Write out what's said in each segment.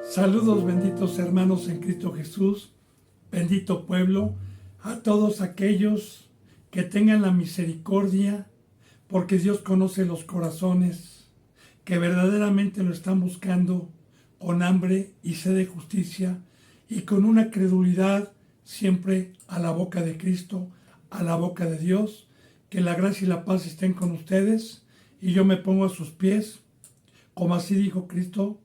Saludos benditos hermanos en Cristo Jesús, bendito pueblo, a todos aquellos que tengan la misericordia, porque Dios conoce los corazones, que verdaderamente lo están buscando con hambre y sed de justicia y con una credulidad siempre a la boca de Cristo, a la boca de Dios. Que la gracia y la paz estén con ustedes y yo me pongo a sus pies, como así dijo Cristo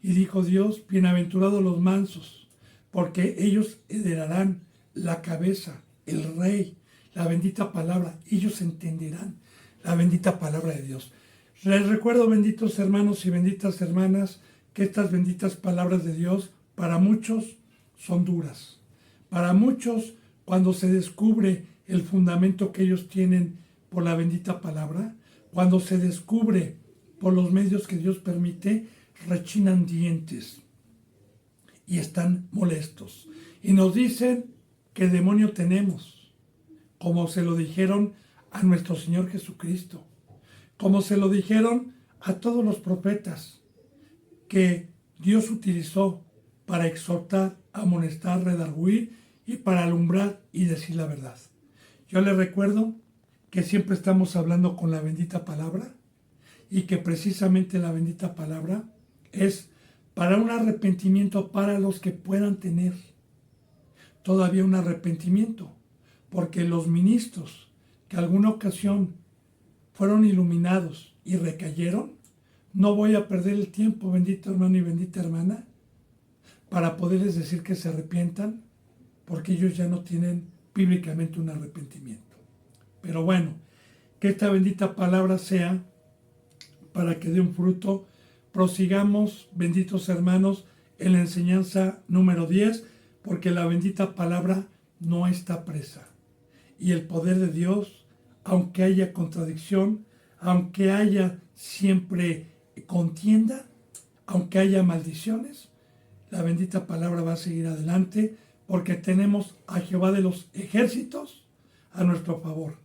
y dijo Dios: bienaventurados los mansos, porque ellos heredarán la cabeza, el rey, la bendita palabra. Ellos entenderán la bendita palabra de Dios. Les recuerdo, benditos hermanos y benditas hermanas, que estas benditas palabras de Dios para muchos son duras. Para muchos, cuando se descubre el fundamento que ellos tienen por la bendita palabra, cuando se descubre por los medios que Dios permite, rechinan dientes y están molestos. Y nos dicen qué demonio tenemos, como se lo dijeron a nuestro Señor Jesucristo, como se lo dijeron a todos los profetas que Dios utilizó para exhortar, amonestar, redarguir y para alumbrar y decir la verdad. Yo les recuerdo que siempre estamos hablando con la bendita palabra y que precisamente la bendita palabra es para un arrepentimiento para los que puedan tener todavía un arrepentimiento, porque los ministros que alguna ocasión fueron iluminados y recayeron, no voy a perder el tiempo, bendito hermano y bendita hermana, para poderles decir que se arrepientan, porque ellos ya no tienen bíblicamente un arrepentimiento. Pero bueno, que esta bendita palabra sea para que dé un fruto. Prosigamos, benditos hermanos, en la enseñanza número 10, porque la bendita palabra no está presa. Y el poder de Dios, aunque haya contradicción, aunque haya siempre contienda, aunque haya maldiciones, la bendita palabra va a seguir adelante, porque tenemos a Jehová de los ejércitos a nuestro favor.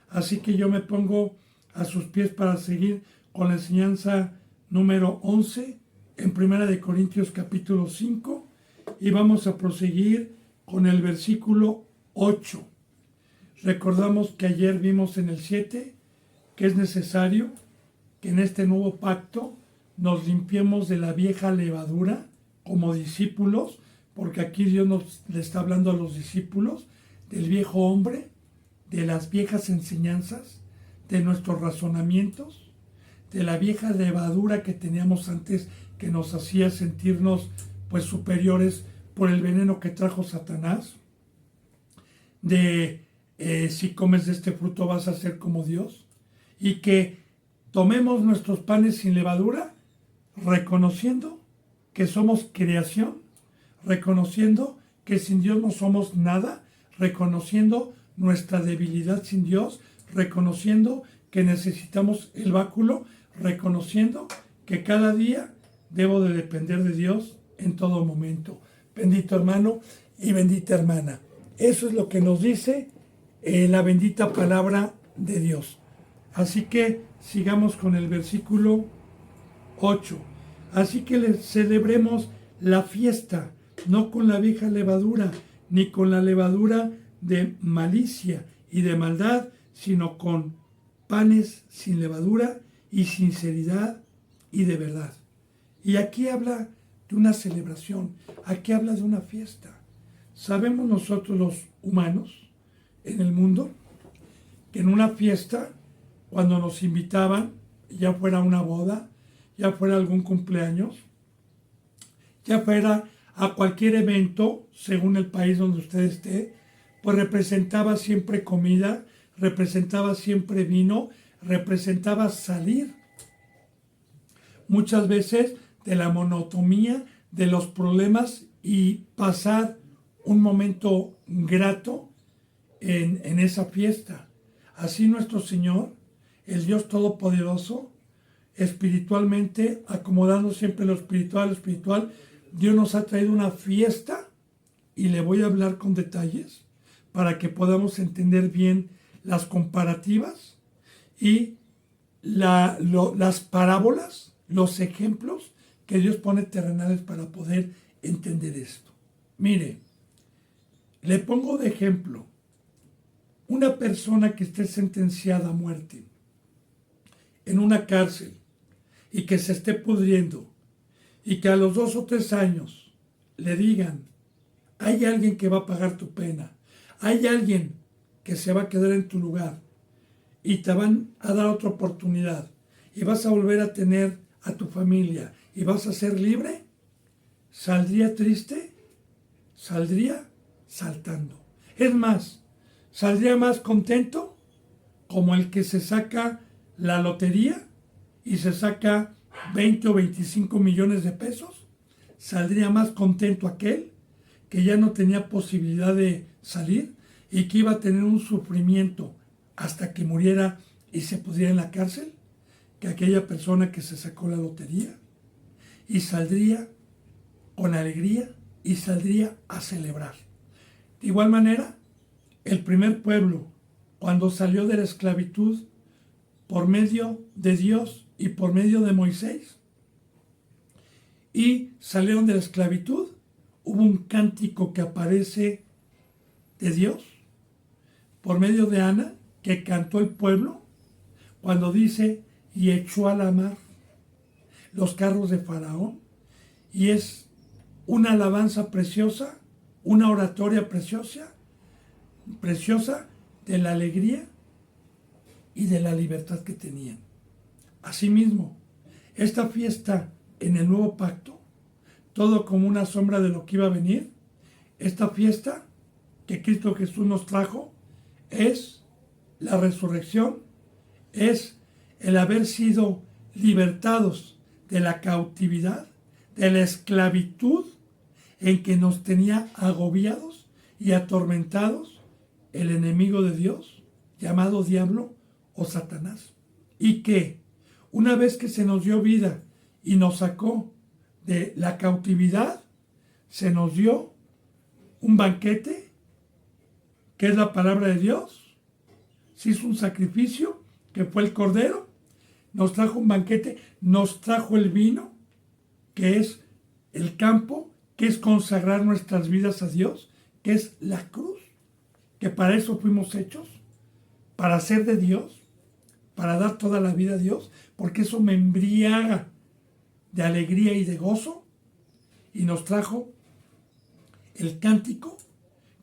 Así que yo me pongo a sus pies para seguir con la enseñanza número 11 en 1 Corintios capítulo 5, y vamos a proseguir con el versículo 8. Recordamos que ayer vimos en el 7 que es necesario que en este nuevo pacto nos limpiemos de la vieja levadura como discípulos, porque aquí Dios le está hablando a los discípulos del viejo hombre, de las viejas enseñanzas, de nuestros razonamientos, de la vieja levadura que teníamos antes, que nos hacía sentirnos pues superiores por el veneno que trajo Satanás, de si comes de este fruto vas a ser como Dios, y que tomemos nuestros panes sin levadura, reconociendo que somos creación, reconociendo que sin Dios no somos nada, reconociendo nuestra debilidad sin Dios, reconociendo que necesitamos el báculo, reconociendo que cada día debo de depender de Dios en todo momento. Bendito hermano y bendita hermana. Eso es lo que nos dice la bendita palabra de Dios. Así que sigamos con el versículo 8. Así que celebremos la fiesta, no con la vieja levadura, ni con la levadura de malicia y de maldad, sino con panes sin levadura y sinceridad y de verdad. Y aquí habla de una celebración, aquí habla de una fiesta. Sabemos nosotros los humanos en el mundo que en una fiesta, cuando nos invitaban, ya fuera una boda, ya fuera algún cumpleaños, ya fuera a cualquier evento, según el país donde usted esté, pues representaba siempre comida, representaba siempre vino, representaba salir muchas veces de la monotonía, de los problemas y pasar un momento grato en esa fiesta. Así nuestro Señor, el Dios Todopoderoso, espiritualmente, acomodando siempre lo espiritual, Dios nos ha traído una fiesta, y le voy a hablar con detalles para que podamos entender bien las comparativas y las parábolas, los ejemplos que Dios pone terrenales para poder entender esto. Mire, le pongo de ejemplo, una persona que esté sentenciada a muerte en una cárcel y que se esté pudriendo y que a los 2 o 3 años le digan, hay alguien que va a pagar tu pena, hay alguien que se va a quedar en tu lugar y te van a dar otra oportunidad y vas a volver a tener a tu familia y vas a ser libre, ¿saldría triste? Saldría saltando. Es más, saldría más contento como el que se saca la lotería y se saca 20 o 25 millones de pesos. Saldría más contento aquel que ya no tenía posibilidad de salir y que iba a tener un sufrimiento hasta que muriera y se pudiera en la cárcel, que aquella persona que se sacó la lotería, y saldría con alegría y saldría a celebrar. De igual manera, el primer pueblo, cuando salió de la esclavitud por medio de Dios y por medio de Moisés, y salieron de la esclavitud, hubo un cántico que aparece de Dios por medio de Ana, que cantó el pueblo, cuando dice, y echó a la mar los carros de Faraón, y es una alabanza preciosa, una oratoria preciosa de la alegría y de la libertad que tenían. Asimismo, esta fiesta en el nuevo pacto, todo como una sombra de lo que iba a venir, esta fiesta que Cristo Jesús nos trajo es la resurrección, es el haber sido libertados de la cautividad, de la esclavitud en que nos tenía agobiados y atormentados el enemigo de Dios, llamado diablo o Satanás. Y que una vez que se nos dio vida y nos sacó de la cautividad, se nos dio un banquete, que es la palabra de Dios. Se hizo un sacrificio, que fue el Cordero. Nos trajo un banquete, nos trajo el vino, que es el campo, que es consagrar nuestras vidas a Dios, que es la cruz, que para eso fuimos hechos, para ser de Dios, para dar toda la vida a Dios, porque eso me embriaga de alegría y de gozo. Y nos trajo el cántico,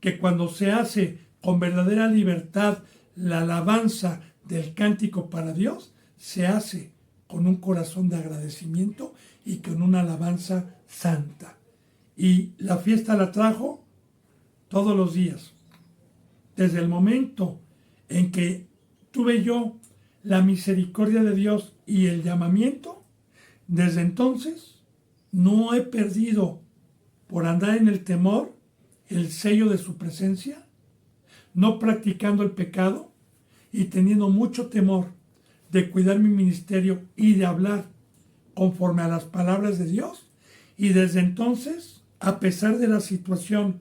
que cuando se hace con verdadera libertad la alabanza del cántico para Dios, se hace con un corazón de agradecimiento y con una alabanza santa. Y la fiesta la trajo todos los días. Desde el momento en que tuve yo la misericordia de Dios y el llamamiento, desde entonces no he perdido, por andar en el temor, el sello de su presencia, no practicando el pecado y teniendo mucho temor de cuidar mi ministerio y de hablar conforme a las palabras de Dios. Y desde entonces, a pesar de la situación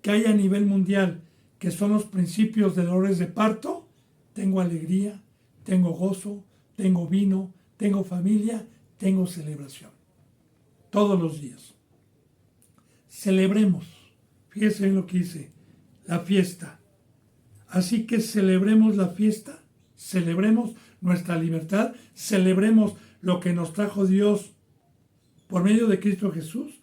que hay a nivel mundial, que son los principios de dolores de parto, tengo alegría, tengo gozo, tengo vino, tengo familia, tengo celebración. Todos los días. Celebremos. Fíjense en lo que dice, la fiesta. Así que celebremos la fiesta, celebremos nuestra libertad, celebremos lo que nos trajo Dios por medio de Cristo Jesús.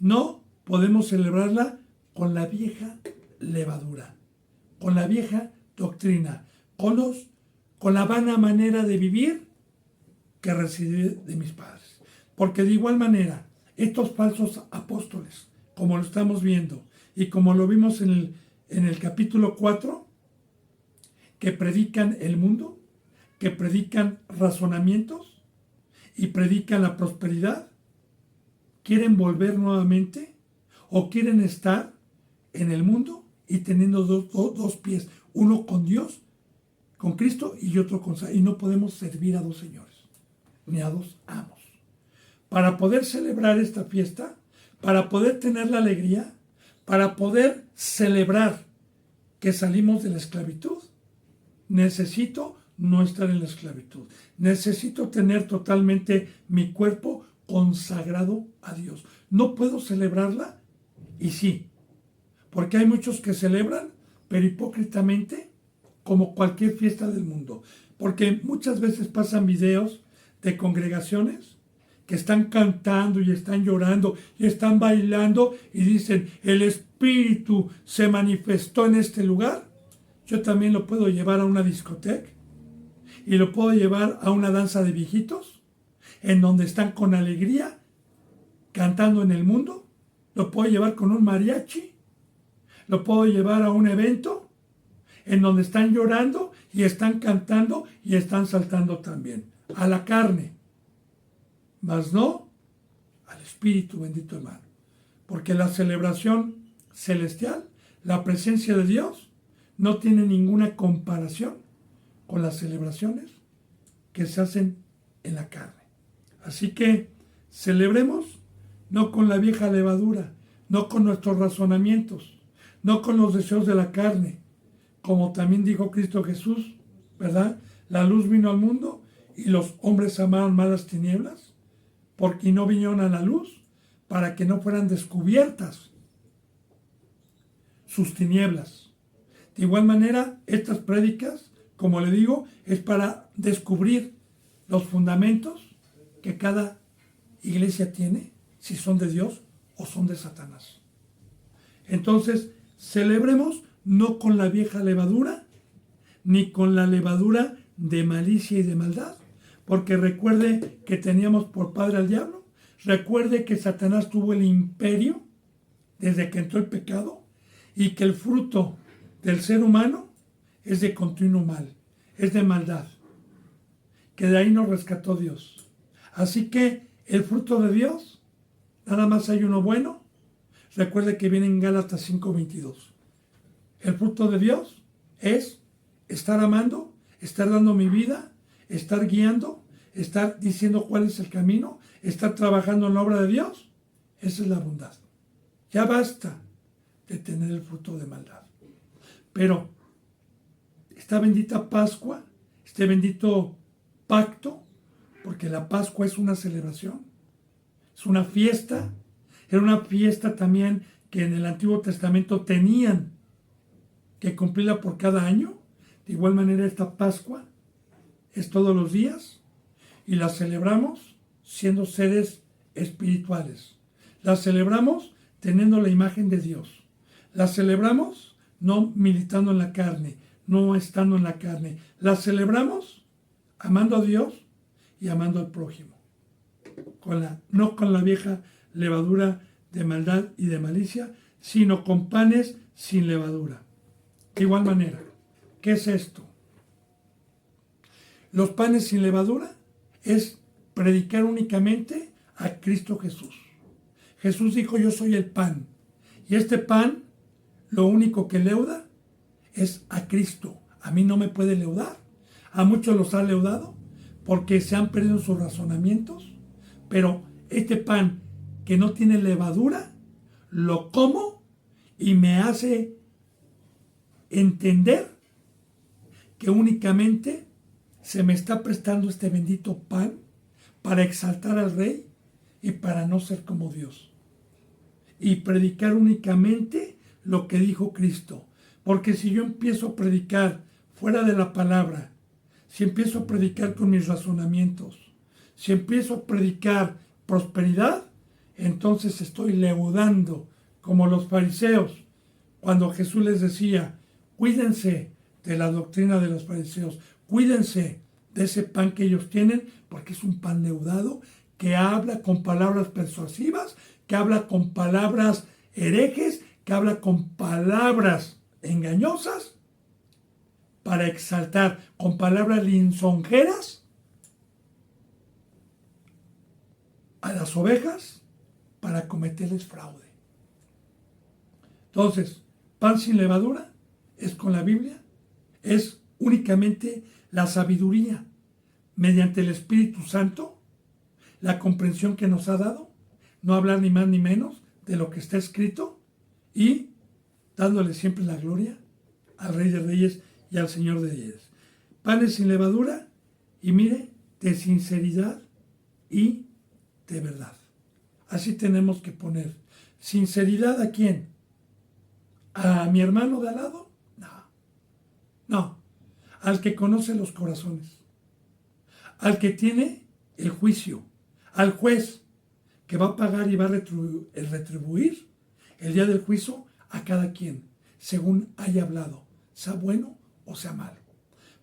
No podemos celebrarla con la vieja levadura, con la vieja doctrina, con la vana manera de vivir que recibí de mis padres. Porque de igual manera, estos falsos apóstoles, como lo estamos viendo y como lo vimos en el capítulo 4, que predican el mundo, que predican razonamientos y predican la prosperidad, quieren volver nuevamente o quieren estar en el mundo y teniendo dos pies, uno con Dios, con Cristo y otro con Satanás. Y no podemos servir a dos señores, ni a dos amos. Para poder celebrar esta fiesta, para poder tener la alegría, para poder celebrar que salimos de la esclavitud, necesito no estar en la esclavitud. Necesito tener totalmente mi cuerpo consagrado a Dios. No puedo celebrarla, y sí, porque hay muchos que celebran, pero hipócritamente, como cualquier fiesta del mundo. Porque muchas veces pasan videos de congregaciones que están cantando y están llorando y están bailando y dicen, el Espíritu se manifestó en este lugar. Yo también lo puedo llevar a una discoteca y lo puedo llevar a una danza de viejitos, en donde están con alegría cantando en el mundo. Lo puedo llevar con un mariachi. Lo puedo llevar a un evento en donde están llorando y están cantando y están saltando también. A la carne, mas no al Espíritu, bendito hermano. Porque la celebración celestial, la presencia de Dios, no tiene ninguna comparación con las celebraciones que se hacen en la carne. Así que celebremos no con la vieja levadura, no con nuestros razonamientos, no con los deseos de la carne, como también dijo Cristo Jesús, ¿verdad? La luz vino al mundo y los hombres amaron más las tinieblas, porque no vinieron a la luz para que no fueran descubiertas sus tinieblas. De igual manera, estas prédicas, como le digo, es para descubrir los fundamentos que cada iglesia tiene, si son de Dios o son de Satanás. Entonces, celebremos no con la vieja levadura, ni con la levadura de malicia y de maldad, porque recuerde que teníamos por padre al diablo, recuerde que Satanás tuvo el imperio desde que entró el pecado, y que el fruto del ser humano es de continuo mal, es de maldad, que de ahí nos rescató Dios. Así que el fruto de Dios, nada más hay uno bueno. Recuerde que viene en Gálatas 5:22. El fruto de Dios es estar amando, estar dando mi vida, estar guiando, estar diciendo cuál es el camino, estar trabajando en la obra de Dios. Esa es la bondad. Ya basta de tener el fruto de maldad. Pero esta bendita Pascua, este bendito pacto, porque la Pascua es una celebración, es una fiesta, era una fiesta también que en el Antiguo Testamento tenían que cumplirla por cada año. De igual manera esta Pascua es todos los días y la celebramos siendo seres espirituales. La celebramos teniendo la imagen de Dios. La celebramos no militando en la carne, no estando en la carne. La celebramos amando a Dios y amando al prójimo. No con la vieja levadura de maldad y de malicia, sino con panes sin levadura. De igual manera, ¿qué es esto? Los panes sin levadura es predicar únicamente a Cristo Jesús. Jesús dijo, yo soy el pan. Y este pan, lo único que leuda es a Cristo. A mí no me puede leudar. A muchos los ha leudado porque se han perdido sus razonamientos. Pero este pan que no tiene levadura, lo como y me hace entender que únicamente se me está prestando este bendito pan para exaltar al Rey y para no ser como Dios. Y predicar únicamente lo que dijo Cristo. Porque si yo empiezo a predicar fuera de la palabra, si empiezo a predicar con mis razonamientos, si empiezo a predicar prosperidad, entonces estoy leudando como los fariseos, cuando Jesús les decía, cuídense de la doctrina de los fariseos, cuídense de ese pan que ellos tienen, porque es un pan leudado, que habla con palabras persuasivas, que habla con palabras herejes, que habla con palabras engañosas, para exaltar, con palabras lisonjeras a las ovejas, para cometerles fraude. Entonces, pan sin levadura es con la Biblia, es únicamente la sabiduría mediante el Espíritu Santo, la comprensión que nos ha dado, no hablar ni más ni menos de lo que está escrito y dándole siempre la gloria al Rey de Reyes y al Señor de Reyes. Panes sin levadura y mire, de sinceridad y de verdad. Así tenemos que poner. ¿Sinceridad a quién? ¿A mi hermano de al lado? No. No. Al que conoce los corazones. Al que tiene el juicio. Al juez que va a pagar y va a retribuir el día del juicio a cada quien, según haya hablado, sea bueno o sea malo.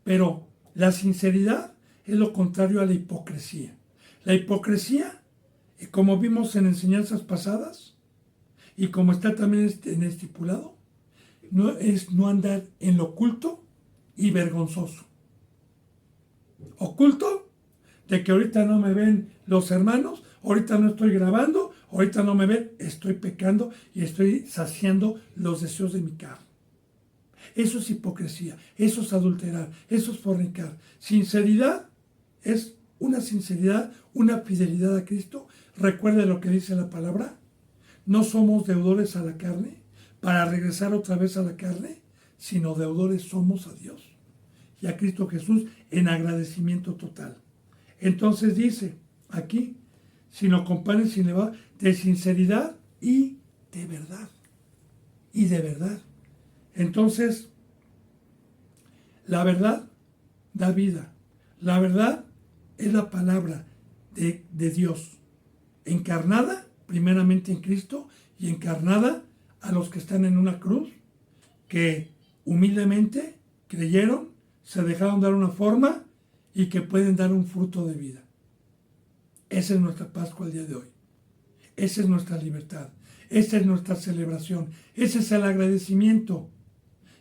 Pero la sinceridad es lo contrario a la hipocresía. La hipocresía, como vimos en enseñanzas pasadas, y como está también en estipulado, no es no andar en lo oculto y vergonzoso. Oculto, de que ahorita no me ven los hermanos, ahorita no estoy grabando, ahorita no me ven, estoy pecando y estoy saciando los deseos de mi carne. Eso es hipocresía, eso es adulterar, eso es fornicar. Sinceridad es una sinceridad, una fidelidad a Cristo. Recuerde lo que dice la palabra. No somos deudores a la carne para regresar otra vez a la carne, sino deudores somos a Dios y a Cristo Jesús en agradecimiento total. Entonces dice aquí, si no comparen sin elevar, de sinceridad y de verdad. Y de verdad. Entonces, la verdad da vida. La verdad es la palabra de Dios, encarnada primeramente en Cristo y encarnada a los que están en una cruz, que humildemente creyeron, se dejaron dar una forma y que pueden dar un fruto de vida. Esa es nuestra Pascua el día de hoy. Esa es nuestra libertad. Esa es nuestra celebración. Ese es el agradecimiento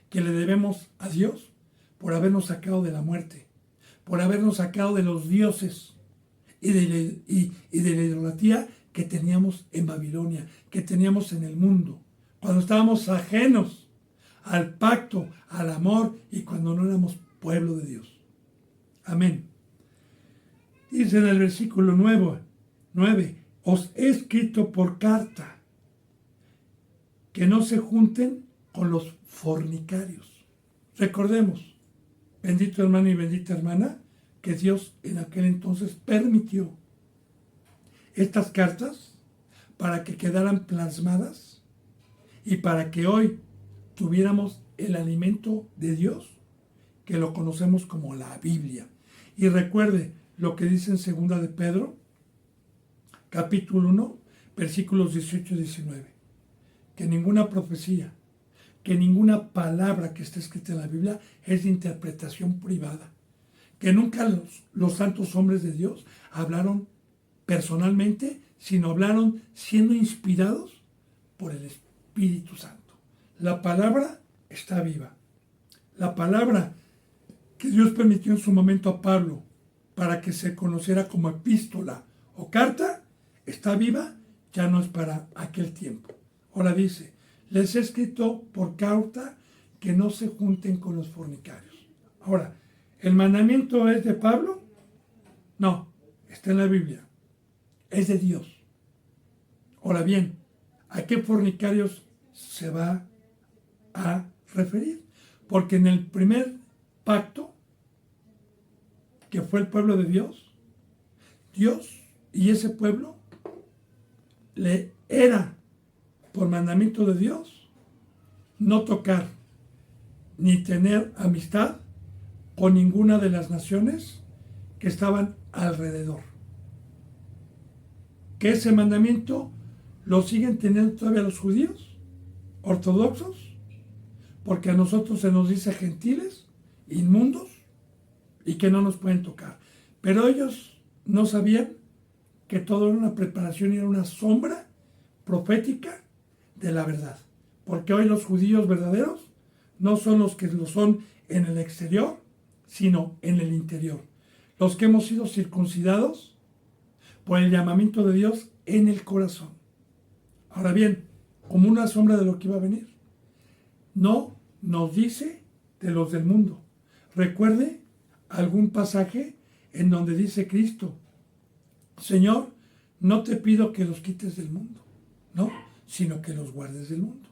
que le debemos a Dios por habernos sacado de la muerte, por habernos sacado de los dioses y de la idolatría que teníamos en Babilonia, que teníamos en el mundo, cuando estábamos ajenos al pacto, al amor y cuando no éramos pueblo de Dios. Amén. Dice en el versículo 9, os he escrito por carta que no se junten con los fornicarios. Recordemos, bendito hermano y bendita hermana, que Dios en aquel entonces permitió estas cartas para que quedaran plasmadas y para que hoy tuviéramos el alimento de Dios, que lo conocemos como la Biblia. Y recuerde lo que dice en 2 de Pedro, capítulo 1, versículos 18 y 19, que ninguna profecía, que ninguna palabra que esté escrita en la Biblia es de interpretación privada, que nunca los santos hombres de Dios hablaron personalmente, sino hablaron siendo inspirados por el Espíritu Santo. La palabra está viva. La palabra que Dios permitió en su momento a Pablo para que se conociera como epístola o carta, está viva, ya no es para aquel tiempo. Ahora dice, les he escrito por carta que no se junten con los fornicarios. Ahora, ¿el mandamiento es de Pablo? No, está en la Biblia. Es de Dios. Ahora bien, ¿a qué fornicarios se va a referir? Porque en el primer pacto, que fue el pueblo de Dios, Dios y ese pueblo le era por mandamiento de Dios no tocar ni tener amistad con ninguna de las naciones que estaban alrededor. Que ese mandamiento lo siguen teniendo todavía los judíos ortodoxos, porque a nosotros se nos dice gentiles, inmundos, y que no nos pueden tocar. Pero ellos no sabían que todo era una preparación y era una sombra profética de la verdad. Porque hoy los judíos verdaderos no son los que lo son en el exterior, sino en el interior. Los que hemos sido circuncidados por el llamamiento de Dios en el corazón. Ahora bien, como una sombra de lo que iba a venir, no nos dice de los del mundo. Recuerde algún pasaje en donde dice Cristo, Señor, no te pido que los quites del mundo, no, sino que los guardes del mundo.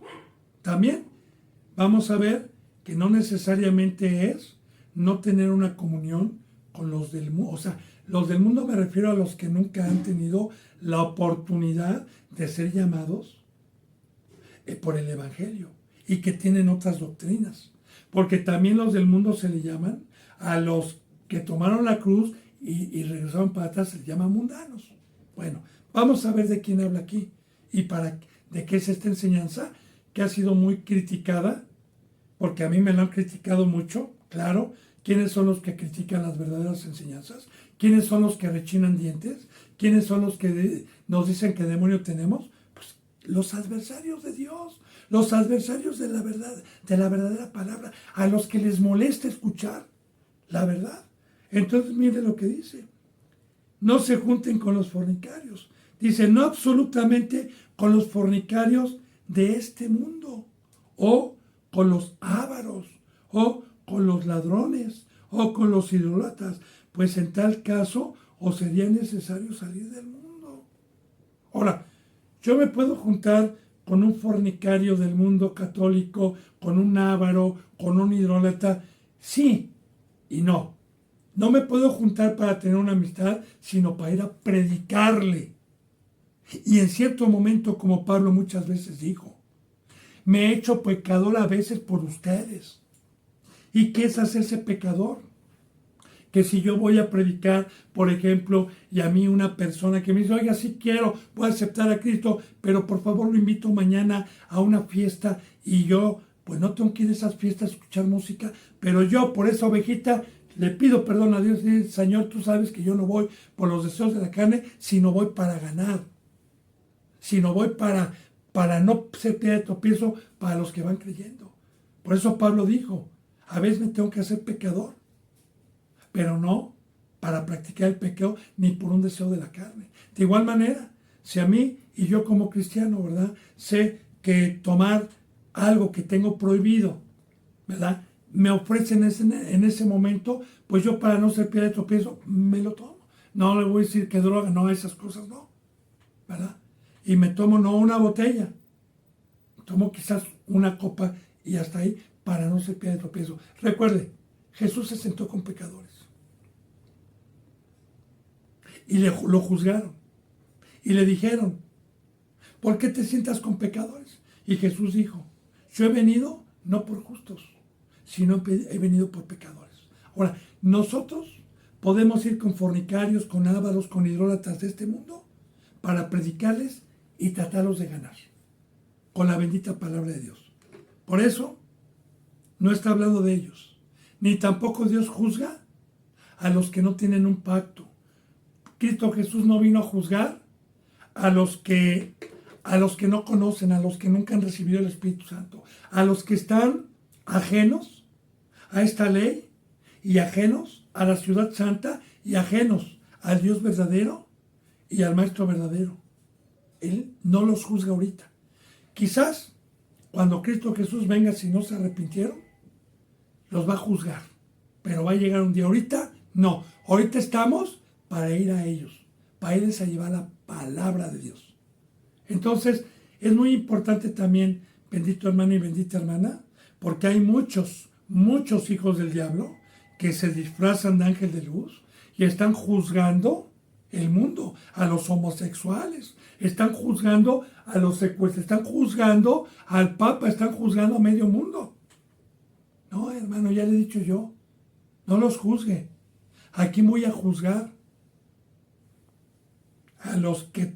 También vamos a ver que no necesariamente es no tener una comunión con los del mundo, o sea, Los del mundo me refiero a los que nunca han tenido la oportunidad de ser llamados por el Evangelio y que tienen otras doctrinas. Porque también los del mundo se le llaman a los que tomaron la cruz y regresaron para atrás, se les llama mundanos. Bueno, vamos a ver de quién habla aquí y de qué es esta enseñanza que ha sido muy criticada, porque a mí me lo han criticado mucho, claro. ¿Quiénes son los que critican las verdaderas enseñanzas? ¿Quiénes son los que rechinan dientes? ¿Quiénes son los que nos dicen qué demonio tenemos? Pues los adversarios de Dios, los adversarios de la verdad, de la verdadera palabra, a los que les molesta escuchar la verdad. Entonces mire lo que dice. No se junten con los fornicarios. Dice, no absolutamente con los fornicarios de este mundo, o con los ávaros, o con los ladrones, o con los idólatras, pues en tal caso os sería necesario salir del mundo. Ahora, yo me puedo juntar con un fornicario del mundo católico, con un ávaro, con un idólatra, sí y no. No me puedo juntar para tener una amistad, sino para ir a predicarle. Y en cierto momento, como Pablo muchas veces dijo, me he hecho pecador a veces por ustedes. ¿Y qué es hacerse pecador? Que si yo voy a predicar, por ejemplo, y a mí una persona que me dice, oiga, sí quiero, voy a aceptar a Cristo, pero por favor lo invito mañana a una fiesta y yo, pues no tengo que ir a esas fiestas a escuchar música, pero yo por esa ovejita le pido perdón a Dios y dice, Señor, tú sabes que yo no voy por los deseos de la carne, sino voy para ganar, sino voy para no ser piedra de tropiezo para los que van creyendo. Por eso Pablo dijo, a veces me tengo que hacer pecador, pero no para practicar el pecado ni por un deseo de la carne. De igual manera, si a mí y yo como cristiano, ¿verdad? Sé que tomar algo que tengo prohibido, ¿verdad? Me ofrecen en ese momento, pues yo para no ser piedra de tropiezo, me lo tomo. No le voy a decir que droga, no, esas cosas no, ¿verdad? Y me tomo no una botella, tomo quizás una copa y hasta ahí para no ser piedra de tropiezo. Recuerde, Jesús se sentó con pecadores y lo juzgaron y le dijeron, ¿por qué te sientas con pecadores? Y Jesús dijo, yo he venido no por justos, sino he venido por pecadores. Ahora, nosotros podemos ir con fornicarios, con ávaros, con idólatras de este mundo para predicarles y tratarlos de ganar con la bendita palabra de Dios. Por eso, no está hablando de ellos. Ni tampoco Dios juzga a los que no tienen un pacto. Cristo Jesús no vino a juzgar a los que no conocen, a los que nunca han recibido el Espíritu Santo, a los que están ajenos a esta ley y ajenos a la ciudad santa y ajenos al Dios verdadero y al Maestro verdadero. Él no los juzga ahorita. Quizás cuando Cristo Jesús venga, si no se arrepintieron, los va a juzgar. Pero va a llegar un día. Ahorita no. Ahorita estamos para ir a ellos, para irles a llevar la palabra de Dios. Entonces, es muy importante también, bendito hermano y bendita hermana, porque hay muchos hijos del diablo que se disfrazan de ángel de luz y están juzgando el mundo, a los homosexuales, están juzgando a los secuestros, están juzgando al Papa, están juzgando a medio mundo. No, hermano, ya le he dicho yo, no los juzgue. Aquí voy a juzgar a los que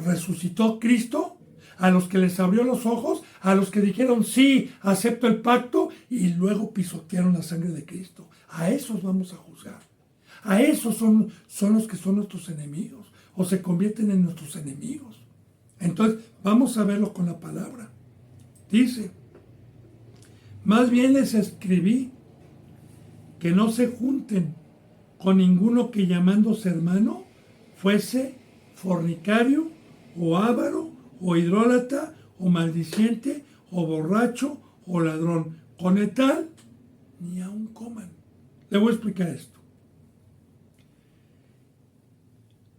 resucitó Cristo, a los que les abrió los ojos, a los que dijeron sí, acepto el pacto y luego pisotearon la sangre de Cristo. A esos vamos a juzgar. A esos son los que son nuestros enemigos o se convierten en nuestros enemigos. Entonces, vamos a verlo con la palabra. Dice, más bien les escribí que no se junten con ninguno que llamándose hermano fuese fornicario o avaro o idólatra o maldiciente o borracho o ladrón. Con el tal, ni aun coman. Le voy a explicar esto.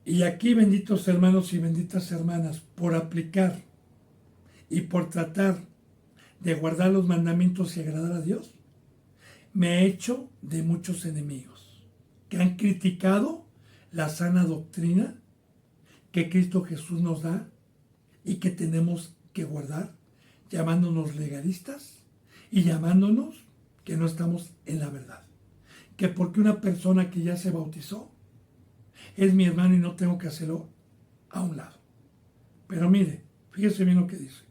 Y aquí, benditos hermanos y benditas hermanas, por aplicar y por tratar de guardar los mandamientos y agradar a Dios, me he hecho de muchos enemigos que han criticado la sana doctrina que Cristo Jesús nos da y que tenemos que guardar, llamándonos legalistas y llamándonos que no estamos en la verdad. Que porque una persona que ya se bautizó es mi hermano y no tengo que hacerlo a un lado. Pero mire, fíjese bien lo que dice.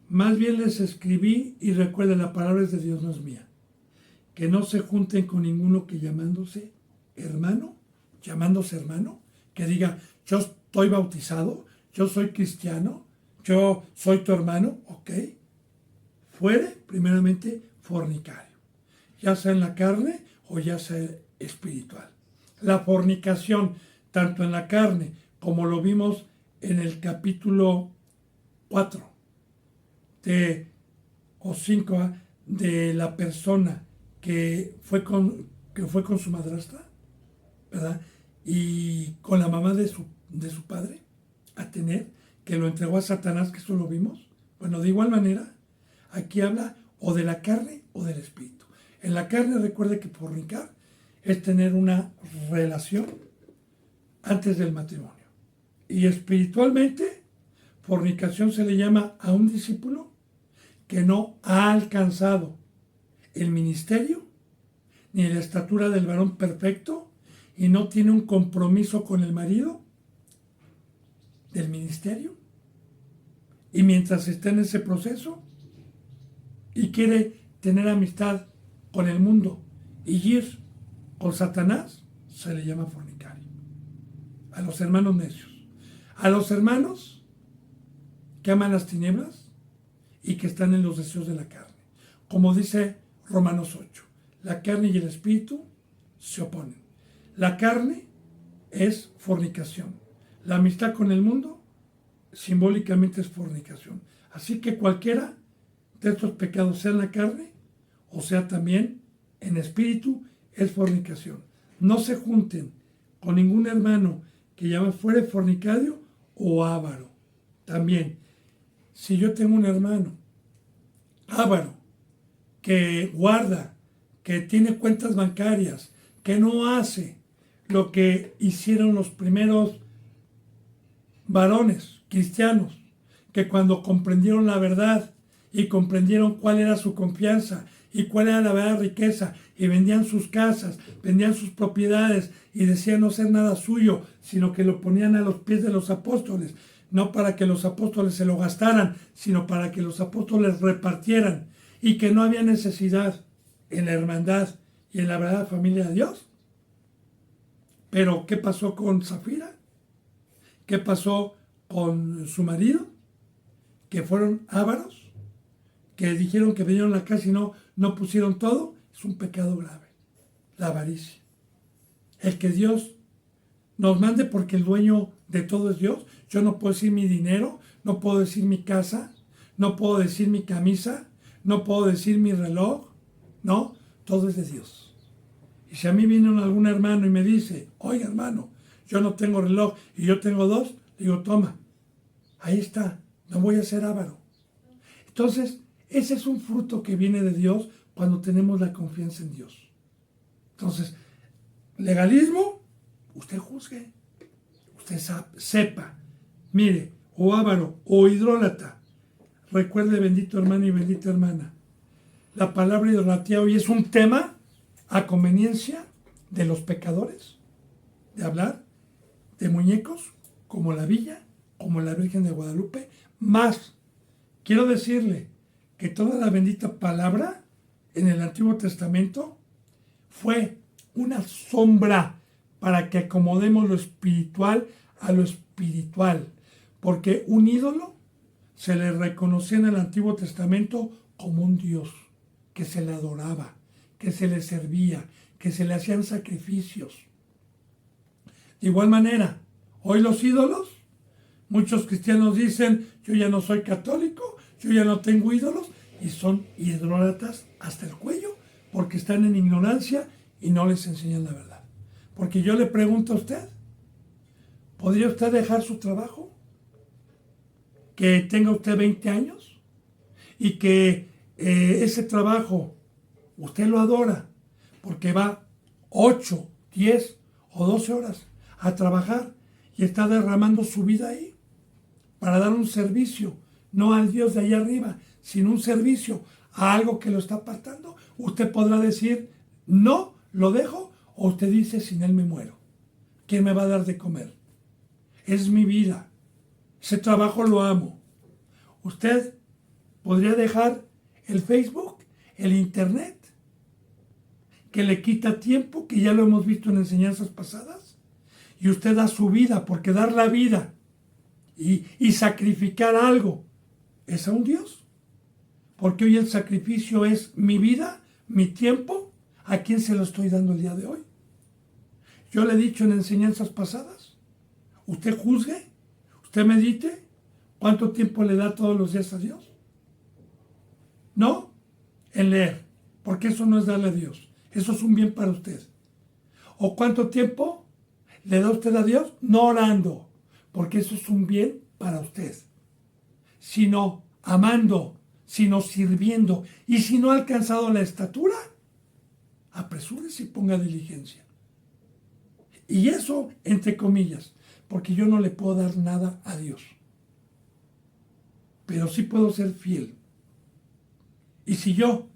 Más bien les escribí y recuerden, la palabra es de Dios, no es mía. Que no se junten con ninguno que llamándose hermano, que diga, yo estoy bautizado, yo soy cristiano, yo soy tu hermano, ok. Fuere, primeramente, fornicario, ya sea en la carne o ya sea espiritual. La fornicación, tanto en la carne como lo vimos en el capítulo 4 o 5 de la persona que fue con su madrastra, ¿verdad? Y con la mamá de su padre, a tener, que lo entregó a Satanás, que eso lo vimos. Bueno, de igual manera, aquí habla o de la carne o del espíritu. En la carne, recuerde que fornicar es tener una relación antes del matrimonio. Y espiritualmente, fornicación se le llama a un discípulo que no ha alcanzado el ministerio ni la estatura del varón perfecto y no tiene un compromiso con el marido del ministerio, y mientras está en ese proceso y quiere tener amistad con el mundo y ir con Satanás, se le llama fornicario. A los hermanos necios, a los hermanos que aman las tinieblas y que están en los deseos de la carne. Como dice Romanos 8, la carne y el espíritu se oponen. La carne es fornicación. La amistad con el mundo simbólicamente es fornicación. Así que cualquiera de estos pecados, sea en la carne o sea también en espíritu, es fornicación. No se junten con ningún hermano que ya fuere fornicario o avaro. También, si yo tengo un hermano avaro que guarda, que tiene cuentas bancarias, que no hace lo que hicieron los primeros varones cristianos, que cuando comprendieron la verdad y comprendieron cuál era su confianza y cuál era la verdadera riqueza, y vendían sus casas, vendían sus propiedades y decían no ser nada suyo, sino que lo ponían a los pies de los apóstoles, no para que los apóstoles se lo gastaran, sino para que los apóstoles repartieran, y que no había necesidad en la hermandad y en la verdadera familia de Dios. Pero ¿qué pasó con Zafira? ¿Qué pasó con su marido? Que fueron ávaros, que dijeron que vinieron a la casa y no pusieron todo. Es un pecado grave, la avaricia. El que Dios nos mande, porque el dueño de todo es Dios. Yo no puedo decir mi dinero, no puedo decir mi casa, no puedo decir mi camisa, no puedo decir mi reloj. No, todo es de Dios. Y si a mí viene algún hermano y me dice, oye hermano, yo no tengo reloj y yo tengo dos, digo, toma, ahí está, no voy a ser avaro. Entonces, ese es un fruto que viene de Dios cuando tenemos la confianza en Dios. Entonces, legalismo, usted juzgue, usted sepa, mire, o avaro o idólatra. Recuerde, bendito hermano y bendita hermana, la palabra idolatría hoy es un tema a conveniencia de los pecadores, de hablar de muñecos como la Villa, como la Virgen de Guadalupe. Más, quiero decirle que toda la bendita palabra en el Antiguo Testamento fue una sombra para que acomodemos lo espiritual a lo espiritual, porque un ídolo se le reconocía en el Antiguo Testamento como un dios, que se le adoraba, que se le servía, que se le hacían sacrificios. De igual manera, hoy los ídolos, muchos cristianos dicen, yo ya no soy católico, yo ya no tengo ídolos, y son idólatras hasta el cuello, porque están en ignorancia y no les enseñan la verdad. Porque yo le pregunto a usted, ¿podría usted dejar su trabajo? Que tenga usted 20 años y que ese trabajo usted lo adora porque va 8, 10 o 12 horas a trabajar y está derramando su vida ahí para dar un servicio, no al Dios de allá arriba, sino un servicio a algo que lo está apartando, usted podrá decir, no, lo dejo, o usted dice, sin él me muero. ¿Quién me va a dar de comer? Es mi vida. Ese trabajo lo amo. Usted podría dejar el Facebook, el Internet, que le quita tiempo, que ya lo hemos visto en enseñanzas pasadas, y usted da su vida, porque dar la vida y sacrificar algo es a un Dios. Porque hoy el sacrificio es mi vida, mi tiempo. ¿A quién se lo estoy dando el día de hoy? Yo le he dicho en enseñanzas pasadas, usted juzgue, usted medite, ¿cuánto tiempo le da todos los días a Dios? No en leer, porque eso no es darle a Dios, eso es un bien para usted. ¿O cuánto tiempo le da usted a Dios? No orando, porque eso es un bien para usted, sino amando, sino sirviendo. Y si no ha alcanzado la estatura, apresúrese y ponga diligencia. Y eso, entre comillas, porque yo no le puedo dar nada a Dios. Pero sí puedo ser fiel. Y si yo